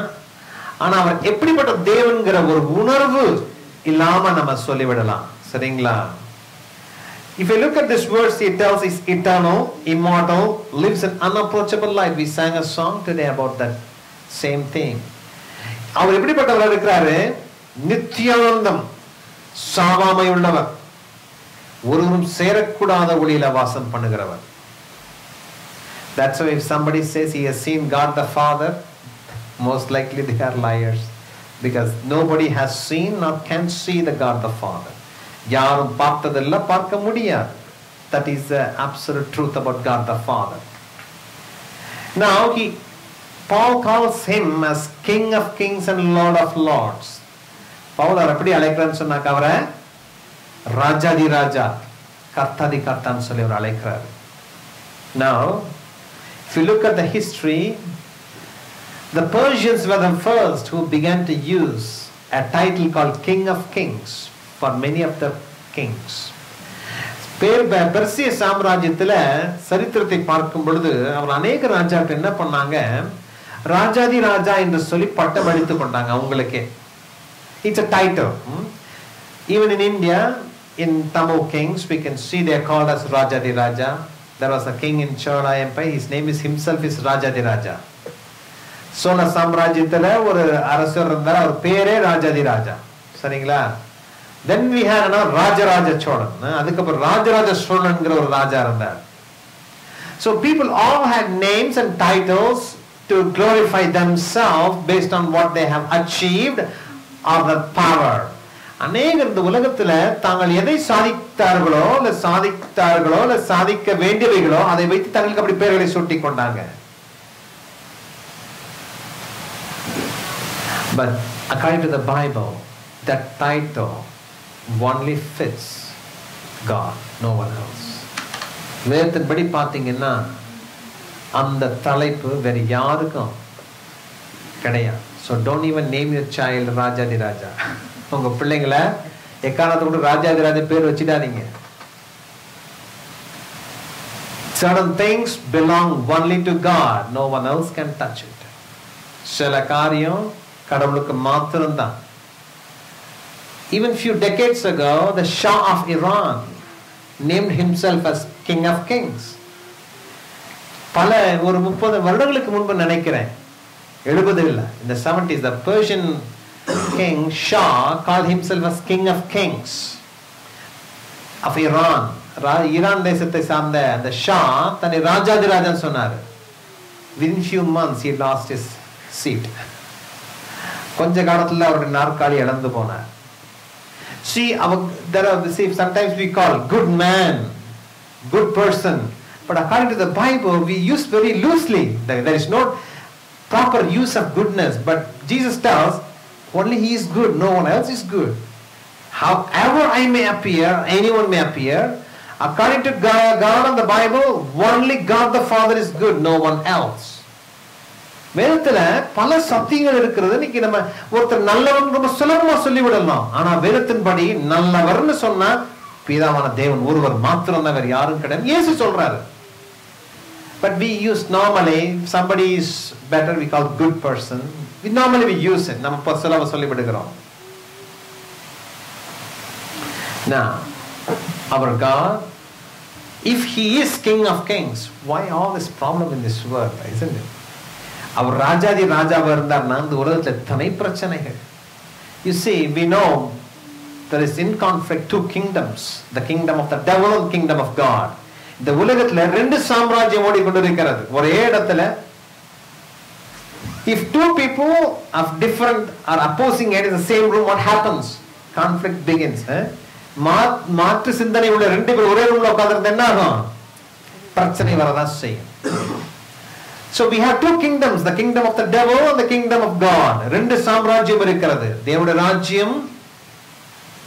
ஆனா அவர் எப்படிப்பட்ட தேவன்கிற ஒரு உணர்வு இல்லாம நம்ம சொல்லிவிடலாம். சரிங்களா? If you look at this verse, it tells is eternal, immortal, lives in unapproachable light. We sang a song today about that same thing. அவர் எப்படிப்பட்டவர் இருக்கிறாரு? நித்தியானந்தம், சாவாமை உள்ளவர், ஒருவரும் சேரக்கூடாத ஒளியில வாசம் பண்ணுகிறவர். That's why if somebody says he has seen God the Father, most likely they are liars, because nobody has seen or can see the God the Father. யாரும் பார்த்ததில்லை, பார்க்க முடியாது. That is the absolute truth about God the Father. Now Paul calls him as King of kings and Lord of lords. Pavul எப்படி அழைக்கிறான்னு சொன்னாக்க அவரை ராஜாதி ராஜா, கர்த்தாதி கர்த்தான்னு சொல்லி அவர் அழைக்கிறார். Now if you look at the history, the Persians were the first who began to use a title called King of Kings for many of the kings. Persia சாம்ராஜ்யத்துல சரித்திரத்தை பார்க்கும் பொழுது அவர் அநேக ராஜாக்கள் என்ன பண்ணாங்க, ராஜாதி ராஜா என்று சொல்லி பட்டம் அளித்துக் கொண்டாங்க அவங்களுக்கே. It's a title. Even in India, in Tamil kings, we can see they are called as Rajadi Raja. There was a king in Chola Empire. His name is himself is Rajadi Raja. Chola சாம்ராஜ்யத்துல ஒரு அரசர் இருந்தார், அவர் பேரே ராஜாதி ராஜா. சரிங்களா? Then we had another Rajaraja Cholan. அதுக்கப்புறம் ராஜராஜ சோழன்ங்கிற ஒரு ராஜா இருந்தார். So people all had names and titles to glorify themselves based on what they have achieved or the power. அநேகர் இந்த உலகத்துல தாங்கள் எதை சாதித்தார்களோ இல்ல சாதிக்க வேண்டியவைகளோ அதை வைத்து தங்களுக்கு அப்படி பெயர்களை சூட்டிக் கொண்டாங்க. But according to the Bible, that title only fits God, no one else. வேதத்தின்படி பார்த்தீங்கன்னா அந்த தலைப்பு வேற யாருக்கும் கிடையாது. So don't even name your child ராஜாதி ராஜா. உங்க பிள்ளைங்களை எக்காரணத்தோடு ராஜாதி ராஜா பேர் வச்சிடாதீங்க. Certain things belong only to God. No one else can touch it. சில காரியம் கடவுளுக்கு மாத்திரம்தான். Even few decades ago, the Shah of Iran named himself as King of Kings. பல ஒரு 30 வருடங்களுக்கு முன்பு நினைக்கிறேன், 70 இல்ல, in the 70s, the Persian king Shah called himself as King of Kings of Iran. Iran தேசத்தை சார்ந்த அந்த ஷா தன்னை ராஜாதிராஜன் சொன்னார். Within few months he lost his seat. கொஞ்ச காலத்துல அவருடைய நாற்காலி இழந்து போனார். Sometimes we call good man, good person, but according to the Bible we use very loosely. There is no proper use of goodness, but Jesus tells only he is good, no one else is good. However I may appear, anyone may appear, according to God and the Bible, only God the Father is good, no one else. வேதத்துல பல சத்தியங்கள் இருக்கிறது. இன்னைக்கு நம்ம ஒருத்தர் நல்லவன் ரொம்ப சுலபமா சொல்லிவிடலாம். ஆனா வேதத்தின்படி நல்லவர்னு சொன்னா பிதாவான தேவன் ஒருவர் மாத்திரம் தான், வேற யாரும் கிடையாது. இயேசு சொல்றாரு. But we use normally, somebody is better, we call good person. We normally use it. நம்ம சுலபமா சொல்லிவிடுகிறோம். Now, our God, if he is King of Kings, why all this problem in this world, isn't it? அவர் ராஜாதி ராஜாவா இருந்தார்னா இந்த உலகத்துல எத்தனை பிரச்சனைகள். You see, we know there is in conflict two kingdoms, the kingdom of the devil and the kingdom of God. இந்த உலகத்துல ரெண்டு சாம்ராஜ்யம் ஓடிக்கொண்டிருக்கிறது ஒரே இடத்துல. If two people of different are opposing it in the same room, what happens? Conflict begins. மாற்று சிந்தனை உள்ள ரெண்டு பேர் ஒரே ரூம்ல உட்கார்ந்திருந்தா என்ன ஆகும்? பிரச்சனை வரதான் செய்யும். So we have two kingdoms, the kingdom of the devil and the kingdom of God. ரெண்டு சாம்ராஜ்யம் இருக்கிறது. தேவனுடைய ராஜ்யம்,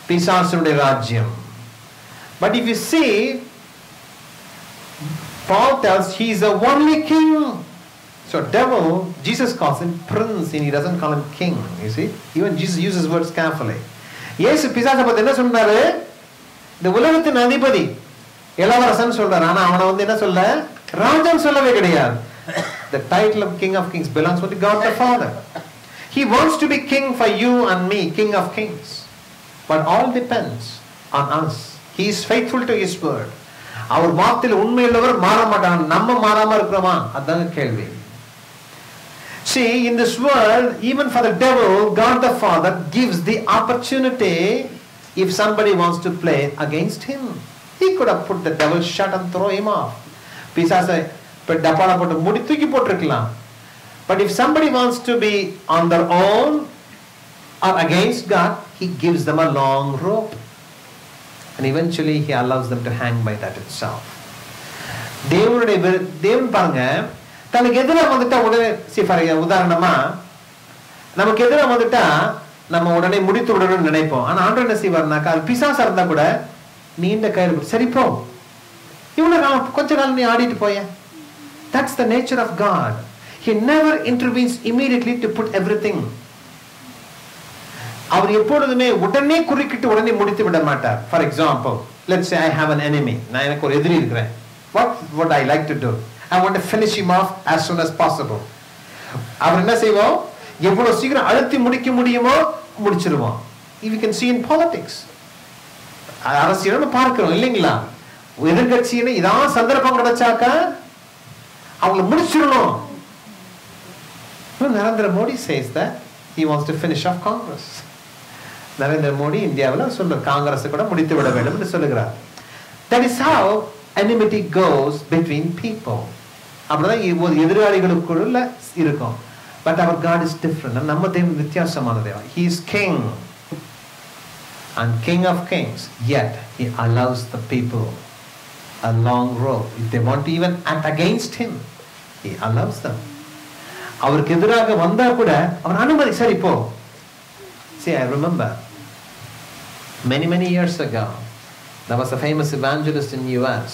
பிசாசுடைய ராஜ்யம். But if you see, Paul tells he is the only king. So devil, Jesus calls him prince and he doesn't call him king. You see, even Jesus uses words carefully. இயேசு பிசாசை பத்தி என்ன சொன்னாரு? இந்த உலகத்தின் அதிபதி, இளவரசன் சொல்றாரு. ஆனா அவனை என்ன சொல்ல? ராஜான்னு சொல்லவே கிடையாது. The title of King of Kings belongs to God the Father. He wants to be king for you and me, King of Kings. But all depends on us. He is faithful to his word. அவர் வார்த்தையில் உண்மையுள்ளவர், மாற மாட்டான். நம்ம மாறாம இருக்கிறோமா? அதான் கேள்வி. See, in this world, even for the devil, God the Father gives the opportunity if somebody wants to play against him. He could have put the devil shut and throw him off. பிசாசை டப்பால போட்டு முடி தூக்கி போட்டிருக்கலாம். But if somebody wants to be on their own or against God, he gives them a long rope. And eventually he allows them to hang by that itself. தேவன் பாருங்க, தனக்கு எதிராக வந்துட்டா உடனே, உதாரணமா நமக்கு எதிராக வந்துட்டா நம்ம உடனே முடித்து விடணும்னு நினைப்போம். ஆனா ஆண்டவர் என்ன செய்வார்னாக்கா, அது பிசாசா இருந்தா கூட நீண்ட கயிறு சரிப்போ, இவ்வளவு நாள் கொஞ்ச நாள் நீ ஆடிட்டு போய. That's the nature of God. He never intervenes immediately to put everything. அவர் எப்பொழுதுமே உடனே குறுக்கிட்டு உடனே முடித்து விட மாட்டார். For example, let's say I have an enemy. நான் எனக்கு ஒரு எதிரி இருக்கிறேன். What would I like to do? I want to finish him off as soon as possible. அவர் என்ன செய்வோம்? எவ்வளவு சீக்கிரம் அழுத்தி முடிக்க முடியுமோ முடிச்சிருவோம். We can see in politics. அரசியல் பார்க்கிறோம் இல்லைங்களா? எதிர்கட்சியில இதான் சந்தர்ப்பம் கிடைச்சாக்கா அவங்களை முடிச்சிடணும். Narendra Modi says that he wants to finish off Congress. Narendra Modi இந்தியாவில் சொல்ற காங்கிரஸ் கூட முடித்து விட வேண்டும் என்று சொல்லுகிறார். That is how enmity goes between people. அப்படிதான் எதிராளிகளுக்குள்ள இருக்கும். But our God is different. நம்ம தேவன் வித்தியாசமான தேவன். He is king and king of kings. Yet he allows the people a long rope. If they want to even act against him, he allows them. அவருக்கு எதிராக வந்தா கூட அவன் அனுமதி. சரி போ. See, I remember many years ago there was a famous evangelist in US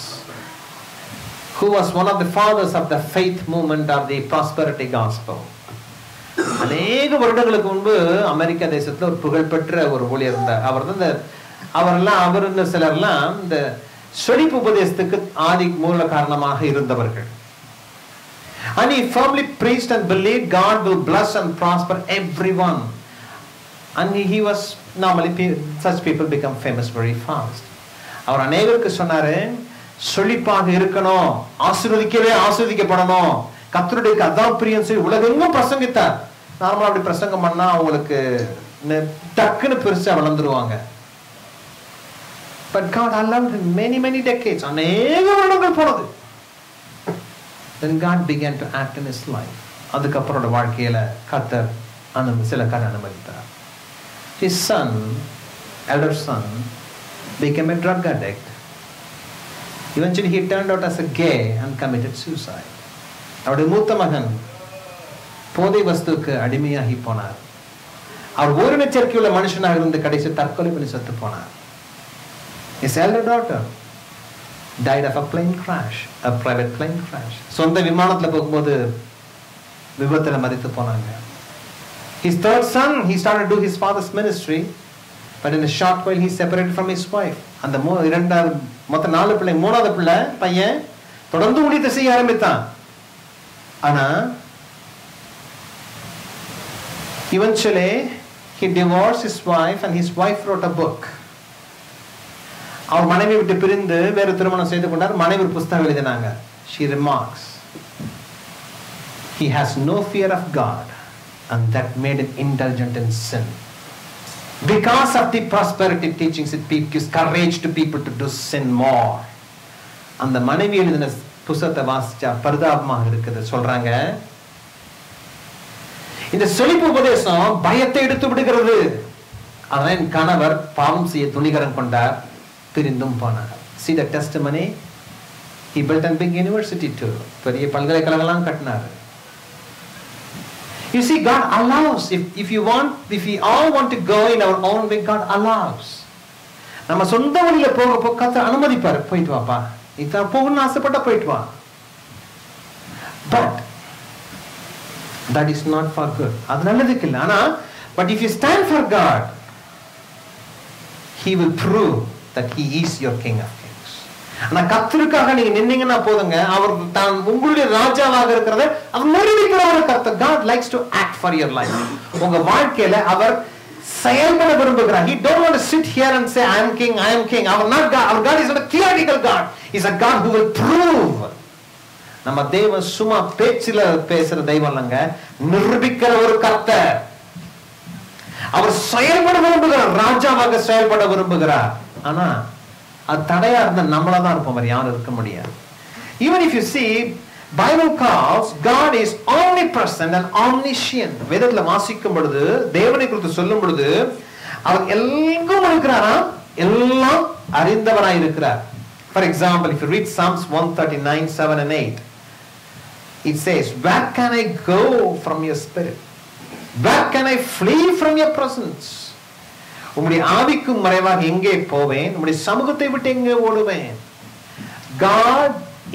who was one of the fathers of the faith movement of the prosperity gospel. அநேக வருடங்களுக்கு முன்பு அமெரிக்கா தேசத்துல ஒரு புகழ்பெற்ற ஒரு ஊழியர் இருந்தார். அவர் இன்னும் சிலர்லாம் இந்த செழிப்பு உபதேசத்துக்கு ஆதி மூல காரணமாக இருந்தவர்கள். And he firmly preached and believed God will bless and prosper everyone. And he was normally such people become famous very fast. அவர் அநேகருக்கு சொன்னாரு, செழிப்பாக இருக்கணும், ஆசீர்வதிக்கப்படணும், கர்த்தருடைய அதான் பிரியம் சொல்லி உலகெங்கும் பிரசங்கித்தார். நார்மலா அப்படி பிரசங்கம் பண்ணா அவங்களுக்கு டக்குன்னு பெருசா வளர்ந்துருவாங்க. But God allowed him many decades. அநேக வருடங்கள் போனது. Then God began to act in his life. அதுக்கப்புறம் வாழ்க்கையில கர்த்தர் சில காரியம் அனுமதித்தார். His son, elder son, became a drug addict. Eventually he turned out as a gay and committed suicide. அவருடைய மூத்த மகன் போதை வஸ்துக்கு அடிமையாகி போனார். அவர் ஒரு எச்சரிக்கையுள்ள மனுஷனாக இருந்து கடைசி தற்கொலை பண்ணி செத்து போனார். His elder daughter died of a plane crash, a private plane crash. சொந்த விமானத்துல போகும்போது விபத்துல மரித்து போனாங்க. His third son, he started to do his father's ministry, but in a short while he separated from his wife. அந்த இரண்டாவது மொத்த 4 பிள்ளை, மூணாவது பிள்ளை பையன் தொடர்ந்து ஊழியத்தை செய்ய ஆரம்பித்தான். ஆனா eventually he divorced his wife and his wife wrote a book. அவர் மனைவி விட்டு பிரிந்து வேறு திருமணம் செய்து கொண்டார். மனைவி ஒரு புத்தகம் எழுதினாங்க. She remarks, he has no fear of God and that made him indulgent in sin. Because of the prosperity teachings, it gives courage to people to do sin more. அந்த மனைவி எழுதின புத்தகத்தை வாசிச்சா பரிதாபமாக இருக்குது. சொல்றாங்க, இந்த செழிப்பு உபதேசம் பயத்தை எடுத்து விடுகிறது. அதன் கணவர் பாவம் செய்ய துணிகரம் கொண்டார், பிரிந்தும் போனார். See the testimony? He built a big university too. பெரிய பல்கலைக்கழகம்லாம் கட்டினார். You see, God allows. If we all want to go in our own way, God allows. நம்ம சொந்த வழியில போக கர்த்தர் அனுமதிப்பார். போயிட்டு வாப்பா, இதான் போகணும்னு ஆசைப்பட்டா போயிட்டு வா. But that is not for good. அது நல்லதுக்கு இல்லை. ஆனா but if you stand for God, He will prove that He is your King of Kings. ஆனா கர்த்தருக்காக நீங்க நின்னீங்கன்னா போதுங்க, அவர் தான் உங்களுடைய ராஜாவாக இருக்கிறத அவர் நிரூபிக்கிற ஒரு கர்த்தர். God likes to act for your life. உங்க வாழ்க்கையில அவர் செயல்பட விரும்புகிறார். He don't want to sit here and say I am king, I am king. Our God is not a theoretical God. He is a God who will prove. நம்ம தேவன் சும்மா பேச்சில பேசுற தெய்வம் இல்லங்க, நிரூபிக்கிற ஒரு கர்த்தர். அவர் செயல்பட விரும்புகிறார், ராஜாவாக செயல்பட விரும்புகிறார். ஆனா அது தடையா இருந்த நம்மளதான் இருப்போம், வேற யாரும் இருக்க முடியாது. Even if you see, Bible calls God is omnipresent and omniscient. வேதத்துல வாசிக்கும் பொழுது, தேவனை குறித்து சொல்லும் பொழுது, அவர் எங்கும் இருக்கிறாரா, எல்லாம் அறிந்தவராய் இருக்கிறார். For example, if you read Psalms 139:7 and 8, it says, where can I go from your spirit? Where can I flee from your presence? உம்முடைய ஆவிக்கும் மறைவாக எங்கே போவேன், உம்முடைய சமூகத்தை விட்டு எங்கே ஓடுவேன்? God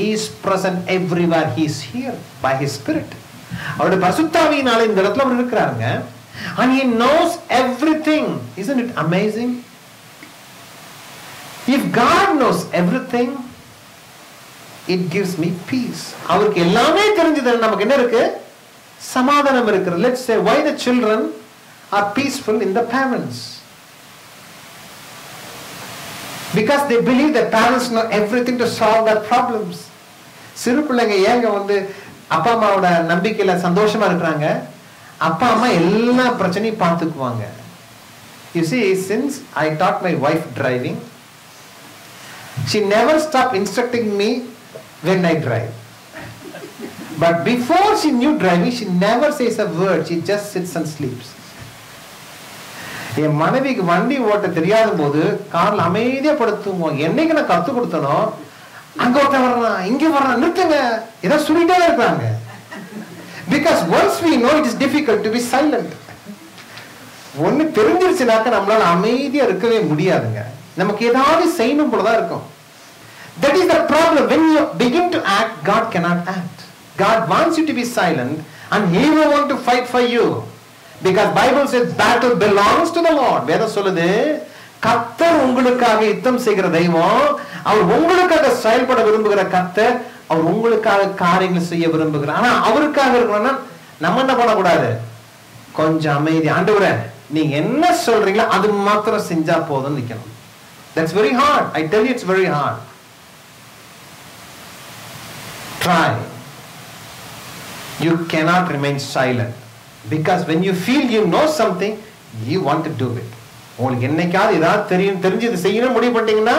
is present everywhere. He is here by His Spirit. அவருடைய பரிசுத்த ஆவியினால இந்த இடத்துல அவர் இருக்கிறாருங்க. And He knows everything. Isn't it amazing? If God knows everything, it gives me peace. அவருக்கு எல்லாமே தெரிஞ்சது, நமக்கு என்ன இருக்கு? சமாதானம் இருக்கு. Let's say why the children are peaceful in the parents. Because they believe that parents know everything to solve their problems. சிறு பிள்ளைங்க ஏங்க அப்பா அம்மாவோட நம்பிக்கையில சந்தோஷமா இருக்கிறாங்க? அப்பா அம்மா எல்லா பிரச்சனையும் பார்த்துக்குவாங்க. You see, since I taught my wife driving, she never stopped instructing me when I drive. But before she knew driving, she never says a word. She just sits and sleeps. என் மனைவிக்கு வண்டி ஓட்ட தெரியாத போது கார்ல அமைதியா படுத்துவோம். என்னைக்கு நான் கத்து கொடுத்தனோ, அங்க ஒருத்தன் வர்றான், இங்க வர்றான், நிறுத்துங்க, ஏதாவது சொல்லிட்டே இருக்காங்க. Because once we know, it is difficult to be silent. ஒன்னு தெரிஞ்சிருச்சுனாக்க நம்மளால அமைதியா இருக்கவே முடியாதுங்க. நமக்கு ஏதாவது செய்யணும் போலதான் இருக்கும். That is the problem. When you begin to act, God cannot act. God wants you to be silent and He will want to fight for you. Because Bible says battle belongs to the Lord. வேதம் சொல்லுது கர்த்தர் உங்களுக்காக யுத்தம் செய்கிற தெய்வம். அவர் உங்களுக்காக செயல்பட விரும்புகிற கர்த்தர். அவர் உங்களுக்காக காரியங்கள் செய்ய விரும்புகிறார். ஆனா அவருக்காக இருக்கணும்னா நம்ம என்ன பண்ணக்கூடாது? கொஞ்சம் அமைதி. ஆண்டவரே நீங்க என்ன சொல்றீங்களோ அது மாத்திரம் செஞ்சா போதும் நிக்கணும். That's very hard. I tell you it's very hard. Try. You cannot remain silent. Because when you feel you know something, you want to do it. உங்களுக்கு என்னைக்காவது ஏதாவது தெரிஞ்சு இது செய்யணும் முடிவு பண்ணிட்டீங்கன்னா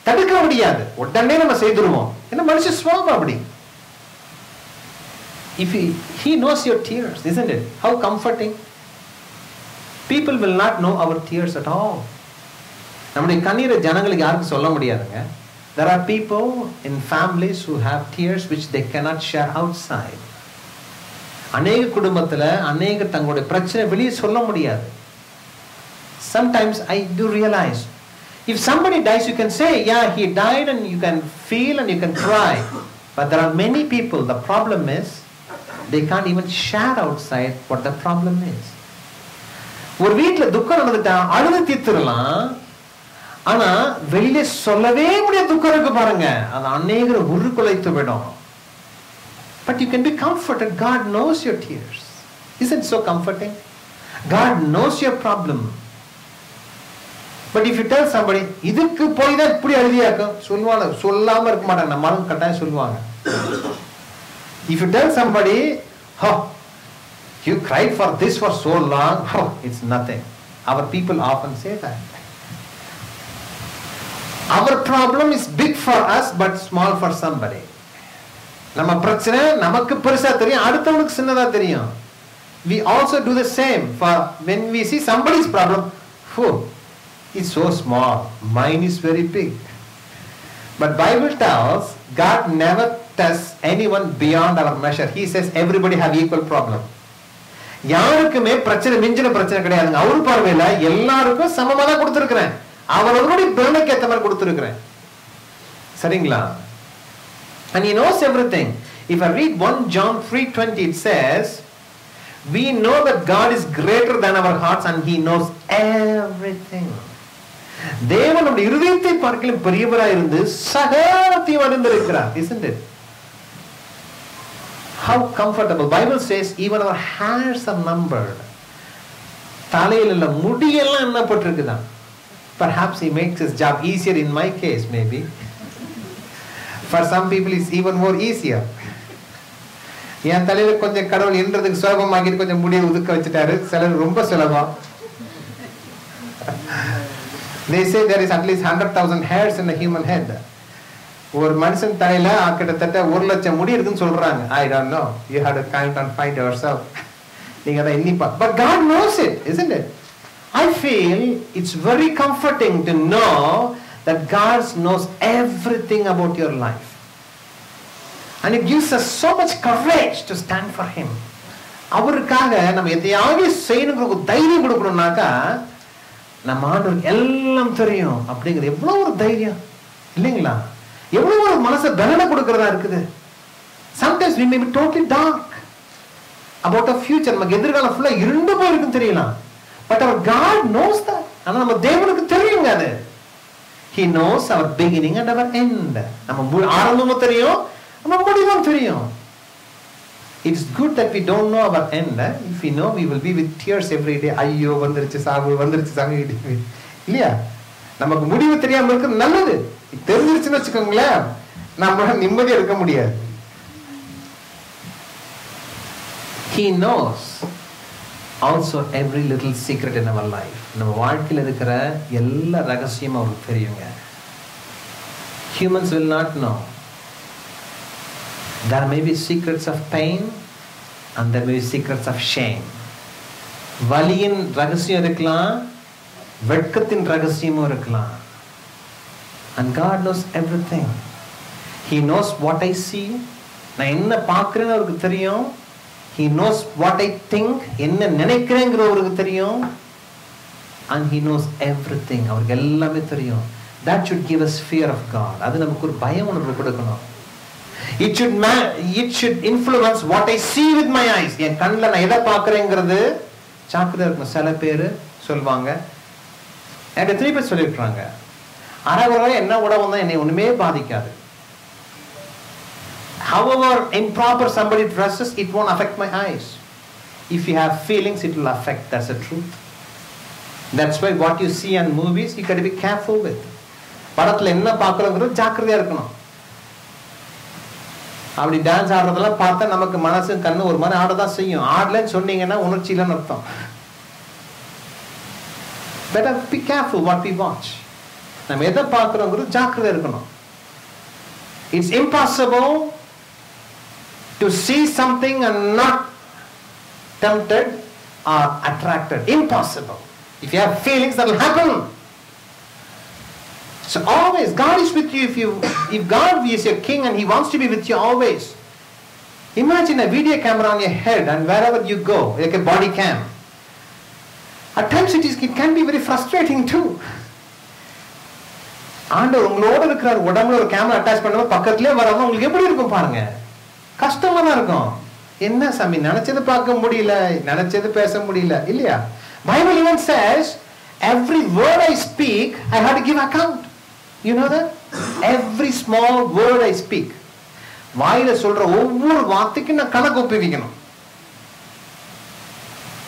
தடுக்க முடியாது. உடனே நம்ம செய்துருவோம். ஏன்னா மனுஷ சுபாவம் அப்படி. If he knows your tears, isn't it? How comforting. People will not know our tears at all. நம்முடைய கண்ணீரை ஜனங்களுக்கு யாருக்கும் சொல்ல முடியாதுங்க. There are people in families who have tears which they cannot share outside. அநேக குடும்பத்துல அநேக தங்களுடைய பிரச்சனை வெளியே சொல்ல முடியாது. Sometimes I do realize if somebody dies you can say yeah he died and you can feel and you can cry, but there are many people the problem is they can't even share outside what the problem is. ஒரு வீட்ல துக்கம் நடந்துட்டா அழுது தீர்த்துறலாம், ஆனா வெளியில சொல்லவே முடியாத துக்கம் இருக்கு பாருங்க, அது அநேகரை உருக்குலைத்து விடும். But you can be comforted. God knows your tears. Isn't it so comforting? God knows your problem. But if you tell somebody இதுக்கு போய் தான் இப்படி அழுதியாக்கும் சொல்லுவாங்க, சொல்லாம இருக்க மாட்டாங்க, நம்மளும் கட்டாயம் சொல்லுவாங்க. If you tell somebody oh you cried for this for so long, oh it's nothing. Our people often say that. Our problem is big for us but small for somebody. நம்ம பிரச்சனை நமக்கு பெருசா தெரியும், அடுத்தவனுக்கு சின்னதா தெரியும். We also do the same for when we see somebody's problem. Oh, it's so small. Mine is very big. But Bible tells God never tests anyone beyond our measure. He says everybody have equal problem. யாருக்குமே பிரச்சனை மிஞ்சின பிரச்சனை கிடையாதுங்க. அவரு பார்வையில எல்லாருக்கும் சமமா தான் கொடுத்திருக்கிறேன். அவர்களுடைய பெருமைக்கு ஏத்த மாதிரி கொடுத்திருக்கிறேன். சரிங்களா? And He knows everything. If I read 1 John 3:20 it says we know that God is greater than our hearts and He knows everything. தேவன் நம்முடைய இருதயத்தை பார்க்கிலும் பெரியவராய் இருந்து சகலத்தையும் அறிந்திருக்கிறார். Isn't it? How comfortable. Bible says even our hairs are numbered. தலையில உள்ள முடியெல்லாம் எண்ணப்பட்டிருக்குதா. Perhaps He makes His job easier in my case maybe. For some people it's even more easier. என் தலையில கொஞ்சம் கடவுள் என்றதுக்கு சுலபமாக்கிட்டு கொஞ்சம் முடியை ஒதுக்க வச்சுட்டாரு. சிலர் ரொம்ப சுலபம். They say there is at least 100,000 hairs in a human head. ஒரு மனுஷன் தலையில கிட்டத்தட்ட 1,00,000 முடி இருக்குன்னு சொல்றாங்க. I don't know. You have to count and find yourself. நீங்க அதை எண்ணிப்பா. But God knows it, isn't it? I feel it's very comforting to know that God knows everything about your life. And it gives us so much courage to stand for Him. அவருக்காக நம்ம எதையாவது செய்யணுங்கிற தைரியம் கொடுக்கணும்னாக்கா நம்ம ஆண்டவருக்கு எல்லாம் தெரியும் அப்படிங்கிற எவ்வளவு ஒரு தைரியம் இல்லைங்களா? எவ்வளவு ஒரு மனசை தண்டனை கொடுக்கறதா இருக்குது. Sometimes we may be totally dark about our future. நமக்கு எதிர்காலம் ஃபுல்லா இருண்டு போயிருக்குன்னு தெரியலாம். But our God knows that. ஆனா நம்ம தேவனுக்கு தெரியுங்க அது. He knows our beginning and our end. நம்ம ஆரம்பமும் தெரியும், நம்ம முடிவும் தெரியும். It's good that we don't know our end. If we know, we will be with tears every day. ஐயோ வந்துருச்சு சாமி இல்லையா? நமக்கு முடிவு தெரியாம இருக்கிறது நல்லது. தெரிஞ்சிருச்சுன்னு வச்சுக்கோங்களேன், நம்மளால நிம்மதியா இருக்க முடியாது. He knows also every little secret in our life. நம்ம வாழ்க்கையில் இருக்கிற எல்லா ரகசியமும் அவருக்கு தெரியுங்க. Humans will not know. There may be secrets of pain and there may be secrets of shame. வலியின் ரகசியம் இருக்கலாம், வெட்கத்தின் ரகசியமும் இருக்கலாம். And God knows everything. He knows what I see. நான் என்ன பார்க்கிறேன்னு அவருக்கு தெரியும். He knows what I think. என்ன நினைக்கிறேங்கிற அவருக்கு தெரியும். And He knows everything. அவருக்கு எல்லாமே தெரியும். that should give us fear of God. அது நமக்கு ஒரு பயம் உணர்வு கொடுக்கணும். It should influence what I see with my eyes. என் கண்ணில் நான் எதை பார்க்குறேங்கிறது ஜாக்கிரதையா இருக்கணும். சில பேர் சொல்லுவாங்க, என்கிட்ட 3 பேர் சொல்லிவிட்டுறாங்க, அறகுறை என்ன உடம்பு தான் என்னை ஒண்ணுமே பாதிக்காது. However improper somebody dresses, it won't affect my eyes. If you have feelings, it will affect. That's the truth. That's why what you see in movies, you got to be careful with. படத்துல என்ன பார்க்குறோங்கிறது ஜாக்கிரதையா இருக்கணும். அப்படி dance ஆடுறதெல்லாம் பார்த்தா நமக்கு மனசு கண்ணு ஒரு மாதிரி ஆடதான் செய்யும். ஆடலன்னு சொன்னீங்கன்னா உணர்ச்சி இல்லைன்னு அர்த்தம். Better be careful what we watch. நம்ம எதை பார்க்குறோங்கிறது ஜாக்கிரதையா இருக்கணும். It's impossible to see something and not tempted or attracted. Impossible. If you have feelings, that will happen. So always, God is with you. If God is your king and He wants to be with you always. Imagine a video camera on your head and wherever you go, like a body cam. At times it can be very frustrating too. ஆண்டவர் உங்களோட இருக்கிறார், உடம்புல ஒரு camera attach பண்ணும்போது பக்கத்துலேயே வரவங்க உங்களுக்கு எப்படி இருக்கும் பாருங்க, கஷ்டமா தான் இருக்கும். என்ன சாமி நினைச்சது பார்க்க முடியல, நினைச்சது பேச முடியல இல்லையா? Bible even says every word I speak I have to give account. You know that? Every small word I speak, வாயில சொல்ற ஒவ்வொரு வார்த்தைக்கும் நான் கணக்கு ஒப்புவிக்கணும்.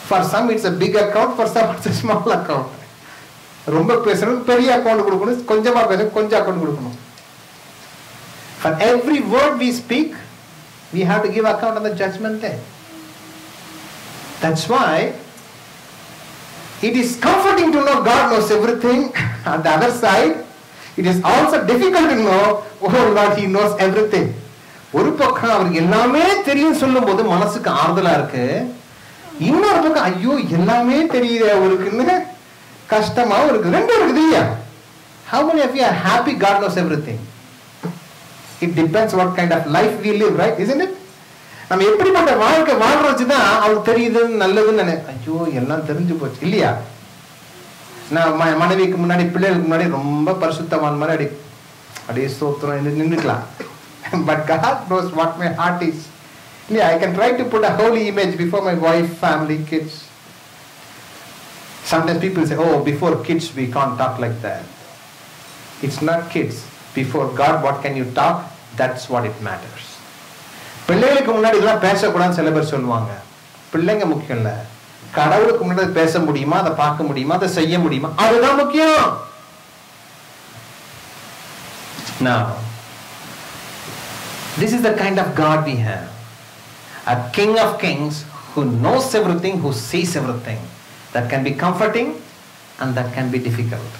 For some it's a big account, for some it's a small account. ரொம்ப பேசுறது பெரிய account கொடுக்கணும், கொஞ்சமா பேசுறது கொஞ்சம் அக்கவுண்ட் கொடுக்கணும். For every word we speak, we have to give account on the judgment day. That's why it is comforting to know God knows everything. On the other side, it is also difficult to know, oh Lord, He knows everything. ஒரு பக்கம் அவருக்கு எல்லாமே தெரியும் சொல்லும் போது மனசுக்கு ஆறுதலா இருக்கு, இன்னொரு பக்கம் ஐயோ எல்லாமே தெரியுது அவருக்குன்னு கஷ்டமாவும் இருக்கு. ரெண்டும் இருக்குது இல்லையா? How many of you are happy God knows everything? It depends what kind of life we live, right? Isn't it? நம்ம எப்படிப்பட்ட வாழ்க்கை வாழ்ற வச்சுதான் அவருக்கு தெரியுது நல்லதுன்னு ஐயோ எல்லாம் தெரிஞ்சு போச்சு இல்லையா? நான் மனைவிக்கு முன்னாடி பிள்ளைகளுக்கு முன்னாடி ரொம்ப பரிசுத்தமான மாதிரி அப்படியே சோத்திரம் நின்றுக்கலாம். But God knows what my heart is. Yeah, I can try to put a holy image before my wife, family, kids. Sometimes people say, oh, before kids we can't talk like that. It's not kids. Before God, what can you talk? That's what it matters. பிள்ளைகளுக்கு முன்னாடி இதெல்லாம் பேசக்கூடாதுன்னு சில பேர் சொல்லுவாங்க. பிள்ளைங்க முக்கியம் இல்ல, கடவுளுக்கு முன்னாடி பேச முடியுமா, அதை பார்க்க முடியுமா, அதை செய்ய முடியுமா, அதுதான் முக்கியம். Now, this is the kind of God we have. A King of Kings who knows everything, who sees everything. That can be comforting and that can be difficult.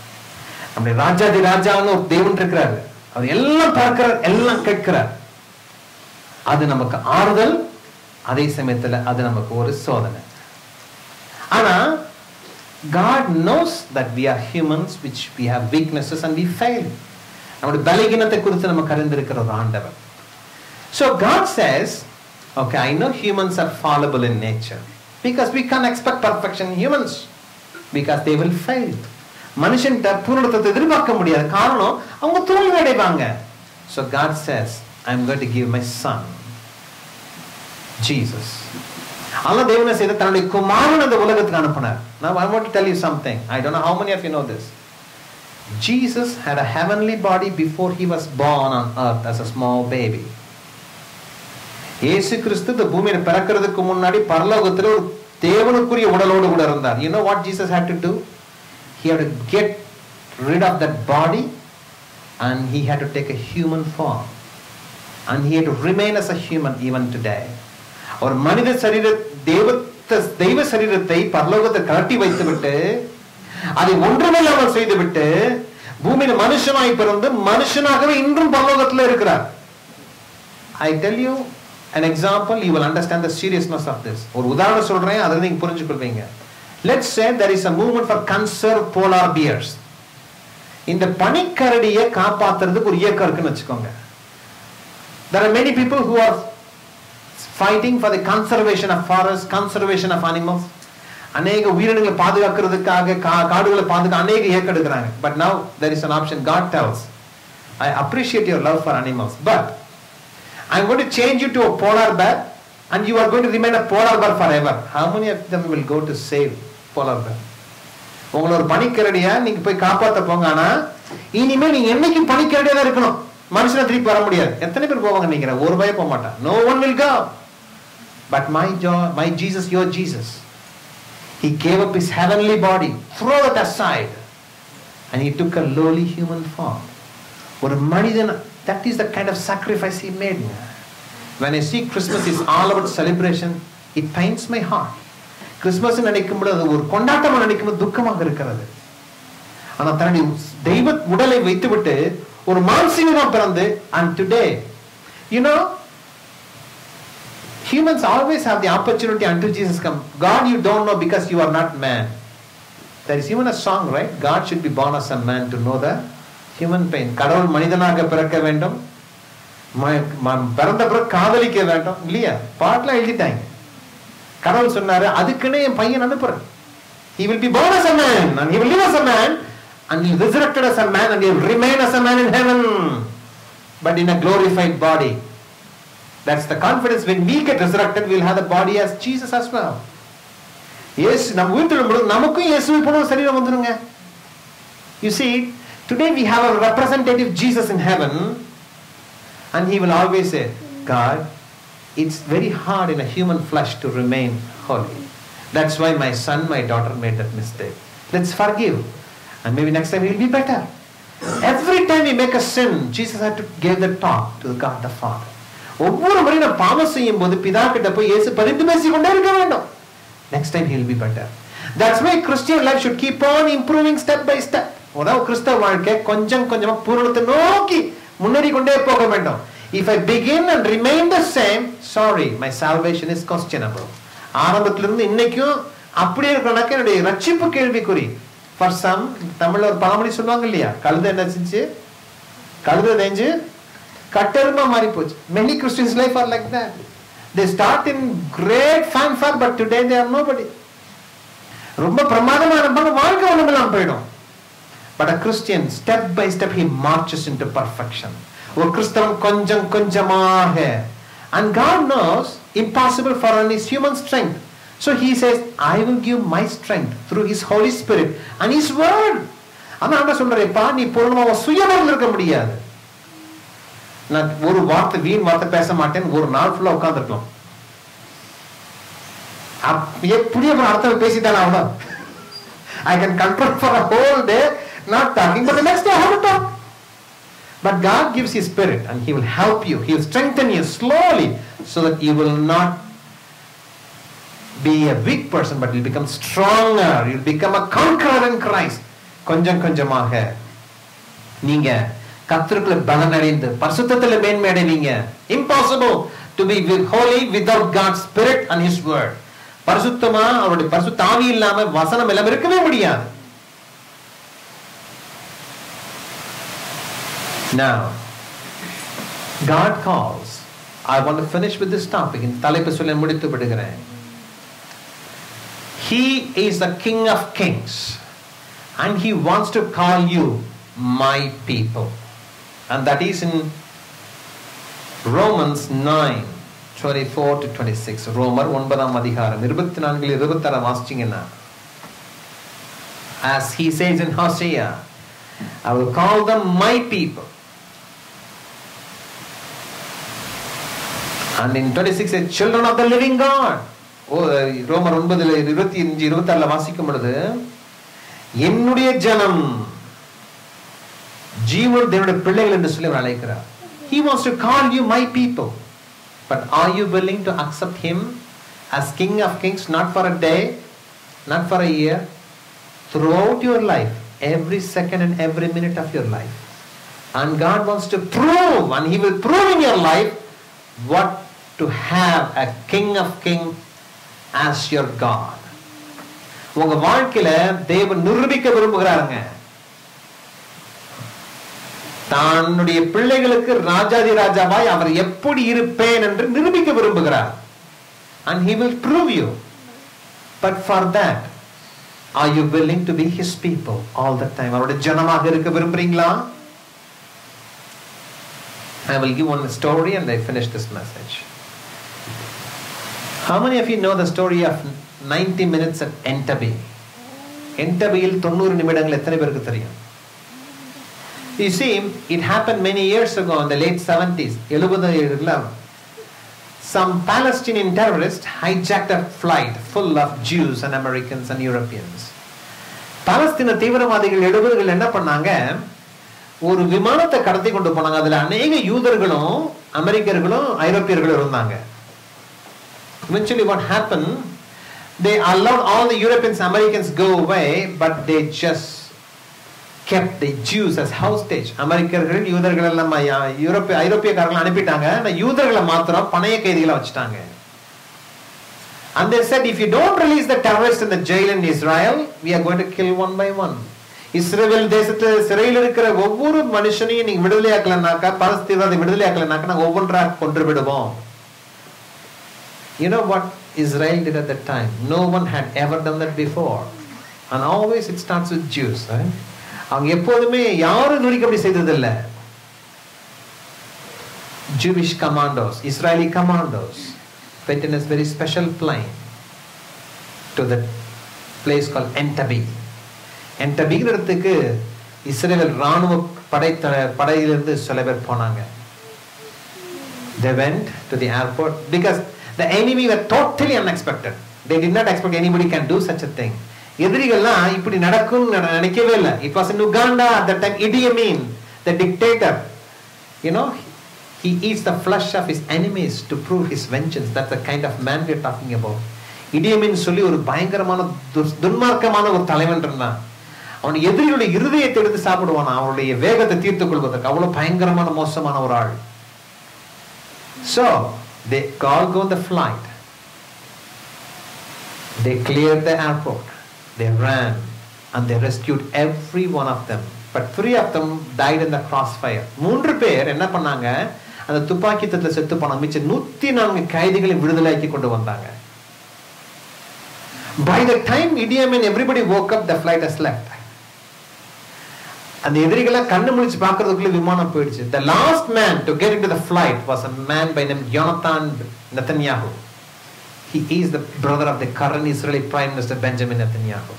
நம்முடைய ராஜாதி ராஜான்னு ஒரு தேவன் இருக்கிறார், அவர் எல்லாம் பார்க்கிறார், எல்லாம் கேட்கிறார். அது நமக்கு ஆறுதல், அதே சமயத்துல அது நமக்கு ஒரு சோதனை. ஆனா God knows that we are humans, which we have weaknesses and we fail. நம்முடைய பலகீனத்தை குறித்து நமக்கு அறிந்திருக்கிற ஒரு ஆண்டவர். So God says, okay, I know humans are fallible in nature, because we can't expect perfection in humans, because they will fail. மனுஷன் பூரணத்தை எதிர்பார்க்க முடியாது, காரணம் அவங்க தோல்வி அடைவாங்க. So God says, I'm going to give my son Jesus. Allah தேவனை செய்த தன்னுடைய குமாரனை இந்த உலகத்துக்கு அனுப்பினார். Now I want to tell you something. I don't know how many of you know this. Jesus had a heavenly body before he was born on earth as a small baby. இயேசு கிறிஸ்து இந்த பூமியில பிறக்கிறதுக்கு முன்னாடி பரலோகத்துல ஒரு தேவனுக்குரிய உடலோடு கூட இருந்தார். You know what Jesus had to do? He had to get rid of that body and he had to take a human form, and he had to remain as a human even today. ஒரு மனித சரீர தெய்வ சரீரத்தை பரலோகத்தில் கட்டி வைத்துவிட்டு அதை ஒன்றுமில்லாமல் செய்துவிட்டு பூமியில மனுஷனாய் பிறந்து மனுஷனாகவே இன்றும் பரலோகத்தில் இருக்கிறார். I tell you an example, you will understand the seriousness of this. ஒரு உதாரணம் சொல்றேன், அதை நீங்க புரிஞ்சுக்கொள்வீங்க. Let's say there is a movement for conserve polar bears. இந்த பனிக்கரடியை காப்பாத்துறதுக்கு ஒரு இயக்கம் இருக்குன்னு வச்சுக்கோங்க. There are many people who are fighting for the conservation of forests, conservation of animals. அநேக உயிரினங்களை பாதுகாக்கிறதுக்காக காடுகளை பாதுகாக்க அநேக ஏக்கெடுக்கிறாங்க. But now there is an option. God tells, I appreciate your love for animals, but I'm going to change you to a polar bear and you are going to remain a polar bear forever. How many of them will go to save polar bear? உங்களை ஒரு பனிக்கரடியா நீங்க போய் காப்பாத்த போங்க. ஆனா இனிமேல் நீங்க என்னைக்கும் பனிக்கரடியா தான் இருக்கணும். மனுஷனை திருப்பி வர முடியாது. எத்தனை பேர் போவாங்க நினைக்கிறேன்? ஒரு பய போக மாட்டான். No one will go. But my Jesus, your Jesus, he gave up his heavenly body, throw it aside, and he took a lowly human form. ஒரு மனிதன், that is the kind of sacrifice he made. When I see Christmas is all about celebration, it pains my heart. Christmas நினைக்கும்போது அது ஒரு கொண்டாட்டமா நினைக்கும்போது துக்கமாக இருக்கிறது. ஆனா தன்னுடைய தெய்வ உடலை வைத்துவிட்டு ஒரு மாம்சீகமாக பிறந்து, and today, you know, humans always have the opportunity until Jesus comes. God you don't know because you are not man. There is even a song, right? God should be born as a man to know the human pain. கடவுள் மனிதனாக பிறக்க வேண்டும், பிறந்த பிறகு காதலிக்க வேண்டும் இல்லையா? பாட்டுல எழுதிட்டாங்க. கடவுள் சொன்னாரு, அதுக்குன்னு என் பையன் அனுப்புறேன். He will be born as a man and he will live as a man and he resurrected as a man and he will remain as a man in heaven, but in a glorified body. That's the confidence. When we get resurrected, we'll have the body as Jesus as well. Yes, நம்ம உயிர்த்தெழும்போது நமக்கும் இயேசுவை போல ஒரு சரீரம் வந்துருங்க. You see, today we have a representative Jesus in heaven, and he will always say, God, it's very hard in a human flesh to remain holy. That's why my son, my daughter made that mistake. Let's forgive, and maybe next time he'll be better. Every time we make a sin, Jesus had to give the talk to God the Father. ஒவ்வொரு முறை நான் பாவம் செய்யும் போது பிதா கிட்ட போய் இயேசு பரிந்து பேசிக்கொண்டே இருக்க வேண்டும். Next time he'll be better. That's why Christian life should keep on improving step by step. அதாவது கிறிஸ்தவ வாழ்க்கை கொஞ்சம் கொஞ்சமா பூரணத்தை நோக்கி முன்னேறி கொண்டே போக வேண்டும். If I begin and remain the same, sorry, my salvation is questionable. ஆரம்பத்திலிருந்து இன்னைக்கும் அப்படியே இருக்கணும்னாக்க என்னுடைய ரட்சிப்பு கேள்விக்குறி. For some, தமிழ்ல ஒரு பழமொழி சொல்லுவாங்க இல்லையா, கழுதை என்ன செஞ்சு கழுதை நெஞ்சு கட்டெருமா மாறி போச்சு. Many Christians life are like that. They start in great fanfare, but today they are nobody. ரொம்ப பிரமாதமா இருப்பாங்க, வாழ்க்கை ஒண்ணுமில்லாம போயிடும். But a Christian, step by step, he marches into perfection. ஒரு கிறிஸ்தவன் கொஞ்சம் கொஞ்சமாக, and God knows impossible for his human strength. So he says, I will give my strength through his Holy Spirit and his word. ஆனா என்ன சொல்றேப்பா, நீ பூர்ணமா சுயமாக இருக்க முடியாது. நான் ஒரு வார்த்தை வீண் வார்த்தை பேச மாட்டேன், ஒரு நாள் ஃபுல்லா உட்கார்ந்துருக்கலாம். எப்படியே அர்த்தம் பேசிட்டான் அவ்வளவு. I can control for a whole day not talking, but the next day I have to talk. But God gives his spirit and he will help you, he will strengthen you slowly so that you will not be a weak person, but you will become stronger, you will become a conqueror in Christ. கொஞ்சம் கொஞ்சமாக நீங்க கர்த்தருக்குள்ள பலனடைந்து பரிசுத்தத்திலே மேன்மை அடைவீங்க. Impossible to be holy without God's spirit and his word. பரிசுத்தமா அவருடைய பரிசுத்த ஆவி இல்லாம வசனம் எல்லாம் இருக்கவே முடியாது. Now, God calls. I want to finish with this topic. In தலைப்பு சொல்ல முடித்து விடுகிறேன். He is the King of Kings and he wants to call you my people. And that is in Romans 9:24 to 26. ரோமர் 9ஆம் அதிகாரம் 24-26 வாசிச்சீங்கன்னா, as he says in Hosea, I will call them my people. And in 26 says, children of the living God. ரோமர் 9:25-26 வாசிக்கும் பொழுது, என்னுடைய ஜனம், ஜீவன் தேவனுடைய பிள்ளைகள் என்று சொல்லி அழைக்கிறார். He wants to call you my people. But are you willing to accept him as King of Kings, not for a day, not for a year, throughout your life, every second and every minute of your life? And God wants to prove, and he will prove in your life what to have a King of Kings as your God. உங்க வாழ்க்கையில தேவன் நிரூபிக்க விரும்புகிறாருங்க. தன்னுடைய பிள்ளைகளுக்கு ராஜாதி ராஜாவாய் அவர் எப்படி இருப்பேன் என்று நிரூபிக்க விரும்புகிறார். And he will prove you. But for that, are you willing to be his people all the time? அவருடைய ஜனமாக இருக்க விரும்புறீங்களா? I will give one story and I finish this message. How many of you know the story of 90 minutes at Entebbe? Entebbeயில் 90 நிமிடங்கள் எத்தனை பேருக்கு தெரியும்? You see, it happened many years ago in the late 70s. 70 some Palestinian terrorists hijacked a flight full of Jews and Americans and Europeans. பாலஸ்தீன தீவிரவாதிகள் 70கள் என்ன பண்ணாங்க? ஒரு விமானத்தை கடத்தி கொண்டு போனாங்க. அதுல अनेक யூதர்களும் அமெரிக்கர்களும் ஐரோப்பியர்களும் இருந்தாங்க. Eventually what happened? They allowed all the Europeans, Americans go away, but they just kept the Jews as hostage. அமெரிக்கர்கள் யூதர்கள் எல்லாம் ஐரோப்பியக்காரங்களை அனுப்பிட்டாங்க. ஆனா யூதர்களை மாத்திரம் பணைய கைதிகளா வச்சிட்டாங்க. And they said, if you don't release the terrorists in the jail in Israel, we are going to kill one by one. இஸ்ரவேல் தேசத்துல சிறையில் இருக்கிற ஒவ்வொரு மனுஷனையும் நீங்க விடுதலையாக்கலனாக்கா, பாலஸ்தீனத்தை விடுதலையாக்கலனாக்கா நாங்க ஒவ்வொன்றாக கொன்று விடுவோம். You know what Israel did at that time? No one had ever done that before. And always it starts with Jews, right? அவங்க எப்போதுமே யாரும் நுரிக்கு அப்படி செய்ததில்லை. Jewish commandos, Israeli commandos went in a very special plane to the place called Entebbe. Entebbe இடத்துக்கு Israel ராணுவ படையிலிருந்து சில பேர் போனாங்க. They went to the airport because the enemy were totally unexpected. They did not expect anybody can do such a thing. எதிரிகள்லாம் இப்படி நடக்கும்னு நினைக்கவே இல்லை. It was in Uganda at that time. Idi Amin, the dictator, you know, he eats the flesh of his enemies to prove his vengeance. That's the kind of man we are talking about. Idi Amin சொல்லி ஒரு பயங்கரமான துன்மார்க்கமான ஒரு தலைவன் இருந்தான். அவன் எதிரிகளுடைய இருதயத்தை எடுத்து சாப்பிடுவான் அவனுடைய வேகத்தை தீர்த்துக் கொள்வதற்கு. அவ்வளவு பயங்கரமான மோசமான ஒரு ஆள். So they all go on the flight. They cleared the airport. They ran and they rescued every one of them. But 3 of them died in the crossfire. 3 பேர் என்ன பண்ணாங்க? அந்த துப்பாக்கி யுத்தத்துல செத்து போனாங்க. மிச்ச 104 கைதிகளை விடுதலையாக்கி கொண்டு வந்தாங்க. By the time Idi Amin everybody woke up, the flight has left. அந்த எதிரிகளை கண்ணு முழிச்சு பார்க்கிறதுக்குள்ள விமானம் போயிடுச்சு. The last man to get into the flight was a man by name Jonathan Netanyahu. He is the brother of the current Israeli Prime Minister Benjamin Netanyahu.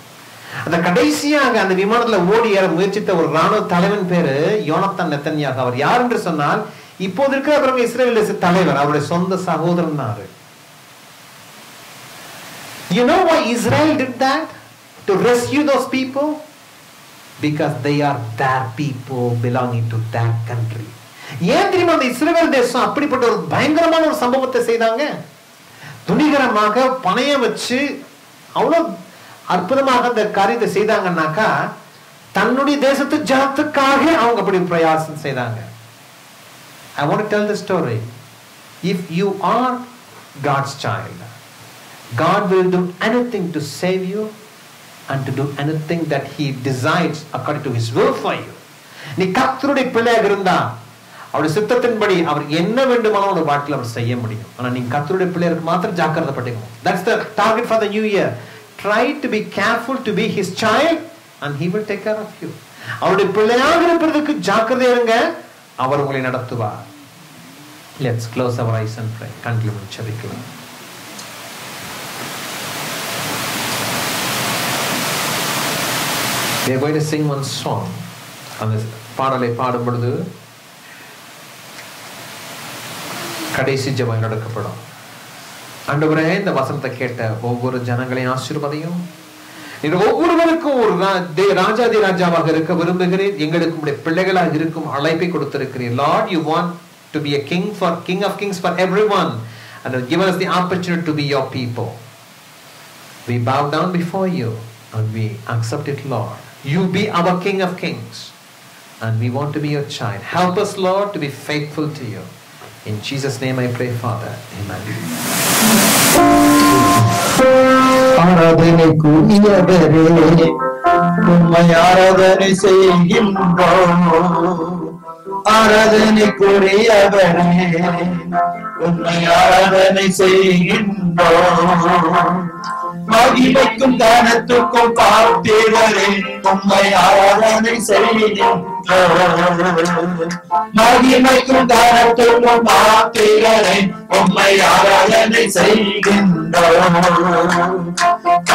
அந்த கடைசியாக அந்த விமானத்துல ஓடி ஏற முயற்சித்த ஒரு ராணுவ தலைவன் பேரு யோனத்தான் நெத்தன்யாகு. அவர் யார் என்று சொன்னால் இப்போது இருக்கிற இஸ்ரேல் தேச தலைவர். அவருடைய சொந்த சகோதரன் நாரு. You know why Israel did that? To rescue those people? Because they are their people belonging to that country. ஏன் தெரியுமா அந்த இஸ்ரேல் தேசம் அப்படிப்பட்ட ஒரு பயங்கரமான ஒரு சம்பவத்தை செய்தாங்க? துணிகரமாக பணையம் வச்சு அவ்வளவு அற்புதமாக அந்த காரியத்தை செய்தாங்கன்னாக்கா தன்னுடைய தேசத்து ஜனத்துக்காக அவங்க அப்படி பிரயாசம் செய்தாங்க. I want to tell the story. If you are God's child, God will do anything to save you and to do anything that He decides according to His will for you. நீ கர்த்தருடைய பிள்ளையாக இருந்தா அவருடைய சித்தத்தின்படி அவர் என்ன வேண்டுமானாலும் உங்க வாழ்க்கையில அவர் செய்ய முடியும். ஆனா நீங்க கர்த்தருடைய பிள்ளைகளுக்கு மாத்திரம் ஜாக்கிரதை பட்டுக்கணும். That's the target for the new year. Try to be careful to be His child and He will take care of you. அவருடைய பிள்ளையாக இருப்பதற்கு ஜாக்கிரதையா இருங்க. அவர் உங்களை நடத்துவார். Let's close our eyes and pray. கண்களை ஜெபிக்கலாம். We are going to sing one song. அந்த பாடலை பாடும் பொழுது கடைசி ஜெபம் நடக்கப்படும். ஆண்டவரே இந்த வசனத்தை கேட்ட ஒவ்வொரு ஜனங்களையும் ஆசீர்வதியும். நீர் ஒவ்வொருவருக்கும் ஒரு ராஜாதி ராஜாவாக இருக்க விரும்புகிறீர். எங்களுக்கு உம்முடைய பிள்ளைகளாக இருக்கும் அழைப்பை கொடுத்திருக்கிறீர். Lord, you want to be a king of kings for everyone and have given us the opportunity to be your people. We bow down before you and we accept it, Lord. You be our King of Kings and we want to be your child. Help us, Lord, to be faithful to you. In Jesus' name I pray, Father. Amen. ஆராதனைக்குரியவரே உம்மை ஆராதனை செய்கின்றோம். ஆராதனைக்குரியவரே உம்மை ஆராதனை செய்கின்றோம். மகிமைக்கும் கனத்துக்கும் பாத்திரரே உம்மை ஆராதனை செய்கின்றோம். மகிமைக்கும் கனத்துக்கும் பாத்திரரே உம்மை ஆராதனை செய்கின்றோம்.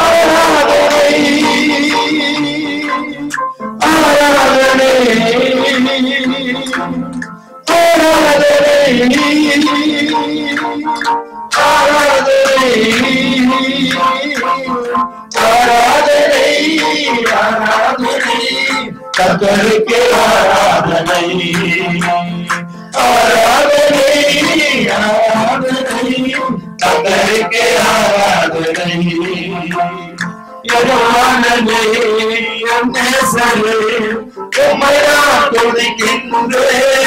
ஆராதனை ஆராதனை கர்த்தருக்கு ஆராதனை ஆராதனை ஆராதனை கர்த்தருக்கு ஆராதனை. யெகோவானே என் நேசரே உம்மை நான் துதிக்கின்றேன்.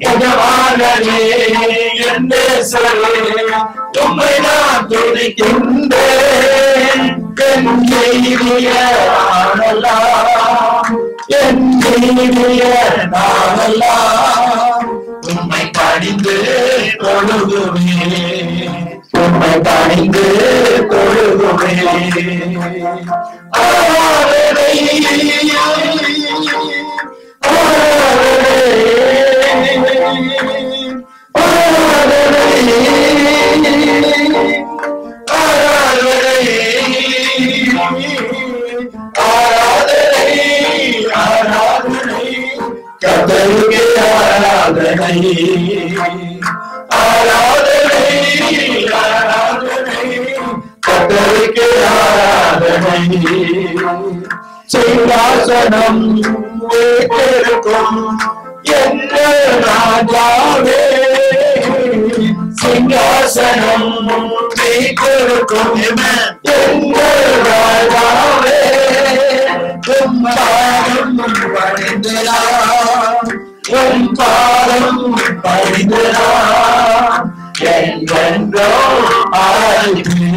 யெகோவானே என் நேசரே உம்மை நான் துதிக்கின்றேன். என் நீதிய நானெல்லாம் என் நீதிய நானெல்லாம் உம்மை பணிந்து தொழுகுவேன். உம்மை பணிந்து தொழுகுவேன். ஆராதனை கர்த்தருக்கு ஆராதனை ஆராதனை ஆராதனை கர்த்தருக்கு ஆராதனை. சிங்காசனம் வீட்டிற்கும் எங்கள் ராஜாவே சிங்காசனம் வீட்டிற்கும் எங்கள் ராஜாவே பாதம் பணிந்தலாம் உன் பாதம் பணிந்தலாம் என்றென்றோ ஆராதிப்பு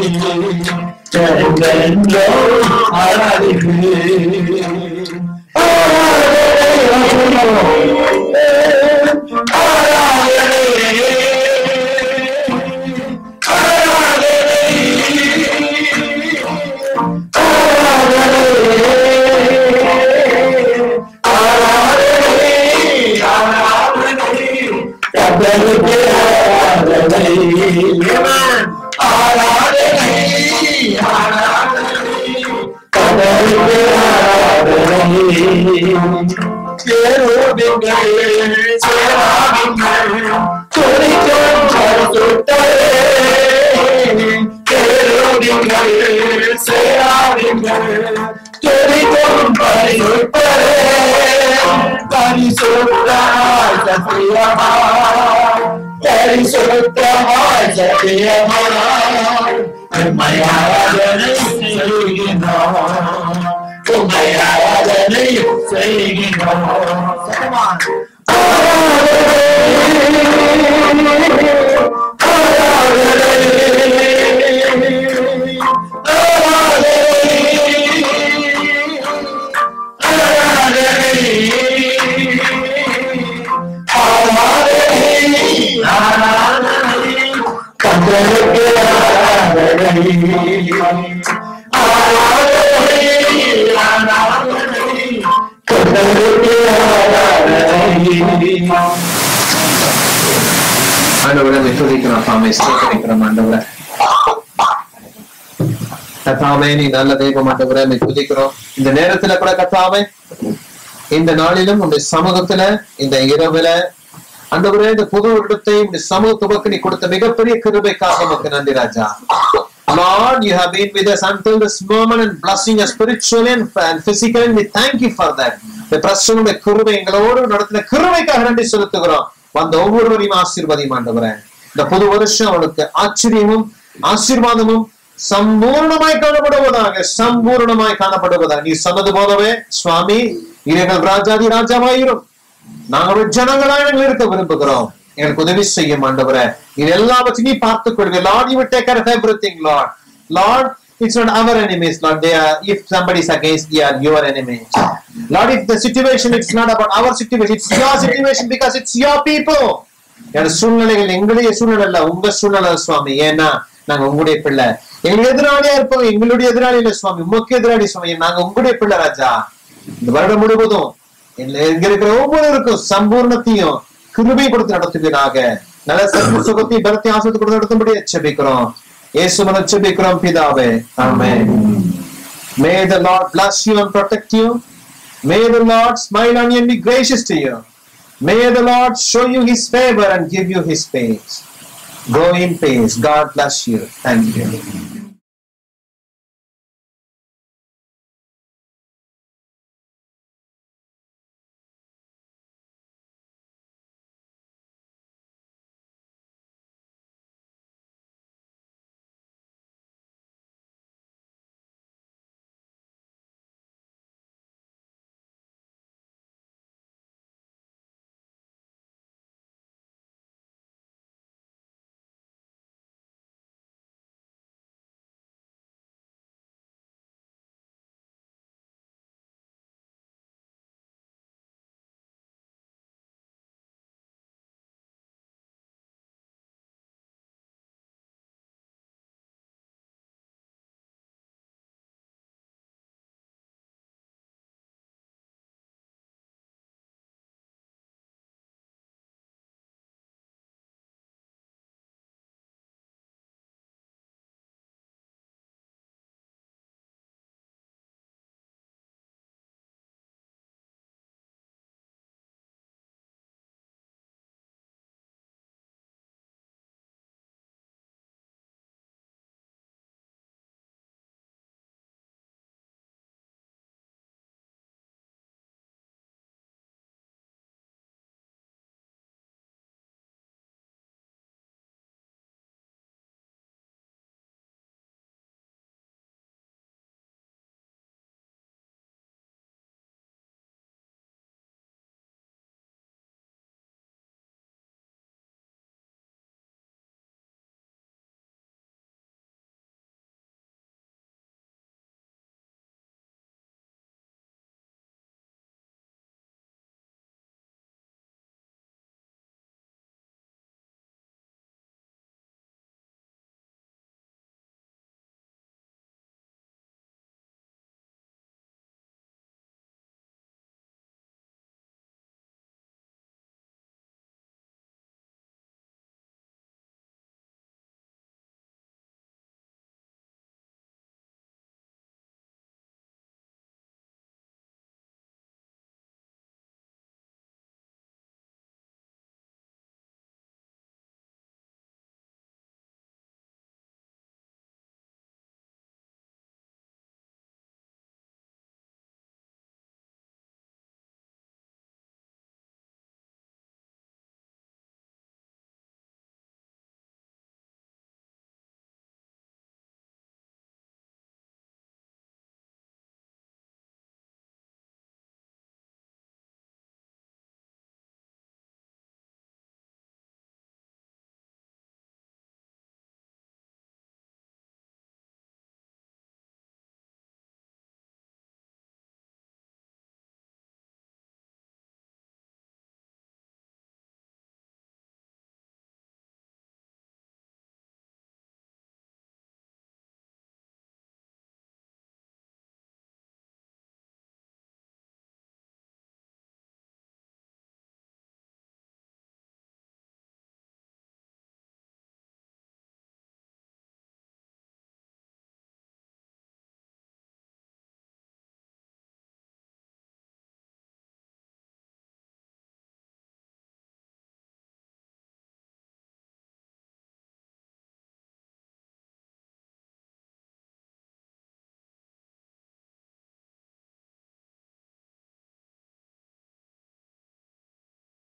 என்றென்றோ ஆராதிப்பு. கர்த்தாவே நீ நல்ல தெய்வம் ஆண்டவரே, துதிக்கிறோம். இந்த நேரத்துல கூட கர்த்தாவே இந்த நாளிலும் உங்க சமூகத்துல இந்த இரவுல ஆண்டவரே இந்த புது வருடத்தை இந்த சமூகத்துக்கு நீ கொடுத்த மிகப்பெரிய கிருபைக்காக உமக்கு நன்றி ராஜா. Lord, you have been with us until this moment and blessing us spiritually and physically, and we thank you for that. இந்த பிரச்சனையுடைய கிருபை எங்களோடு நடத்தின கிருபைக்காக நன்றி செலுத்துகிறோம். வந்த ஒவ்வொருவரையும் ஆசீர்வதியும் ஆண்டவரே. இந்த புது வருஷம் அவனுக்கு ஆச்சரியமும் ஆசீர்வாதமும் சம்பூர்ணமாய் காணப்படுவதாக, சம்பூர்ணமாய் காணப்படுவதாக நீ சொன்னது போலவே சுவாமி இறைவன் ராஜாதி ராஜாவாயிரும். நாங்கள் ஜனங்களாய் நாங்கள் இருக்க விரும்புகிறோம். எங்களுக்கு உதவி செய்யும் ஆண்டவரே. இது எல்லாவற்றையும் நீ பார்த்துக் கொள்வீங்க. Lord, you will take care of everything, Lord. Lord, it's not our enemies, Lord. They are, if somebody is against, they are your enemies. Lord, if the situation, it's not about our situation, it's your situation because it's your people. சூழ்நிலைகள் எங்களுடைய சூழ்நிலை இல்ல, உங்க சூழ்நிலை சுவாமி. ஏன்னா நாங்க உங்களுடைய பிள்ளை. எங்களுக்கு எதிராளியா இருப்போம், எங்களுடைய எதிராளி இல்ல சுவாமி, உமக்கு எதிராளி சுவாமி. நாங்க உங்களுடைய பிள்ளை ராஜா. இந்த வருடம் முழுவதும் எங்க இருக்கிற ஒவ்வொருவருக்கும் சம்பூர்ணத்தையும் கிருபை கொடுத்து நடத்துவீராக. நல்ல சர்வ சுகத்தையும் பலத்தையும் ஆசீர்வாதத்தை கொடுத்து நடத்தும்படி ஜெபிக்கிறோம். இயேசு மூலம் ஜெபிக்கிறோம் பிதாவே. ஆமென். May the Lord bless you and protect you. May the Lord smile on you and be gracious to you. May the Lord show you his favor and give you his peace. Go in peace. God bless you. Thank you.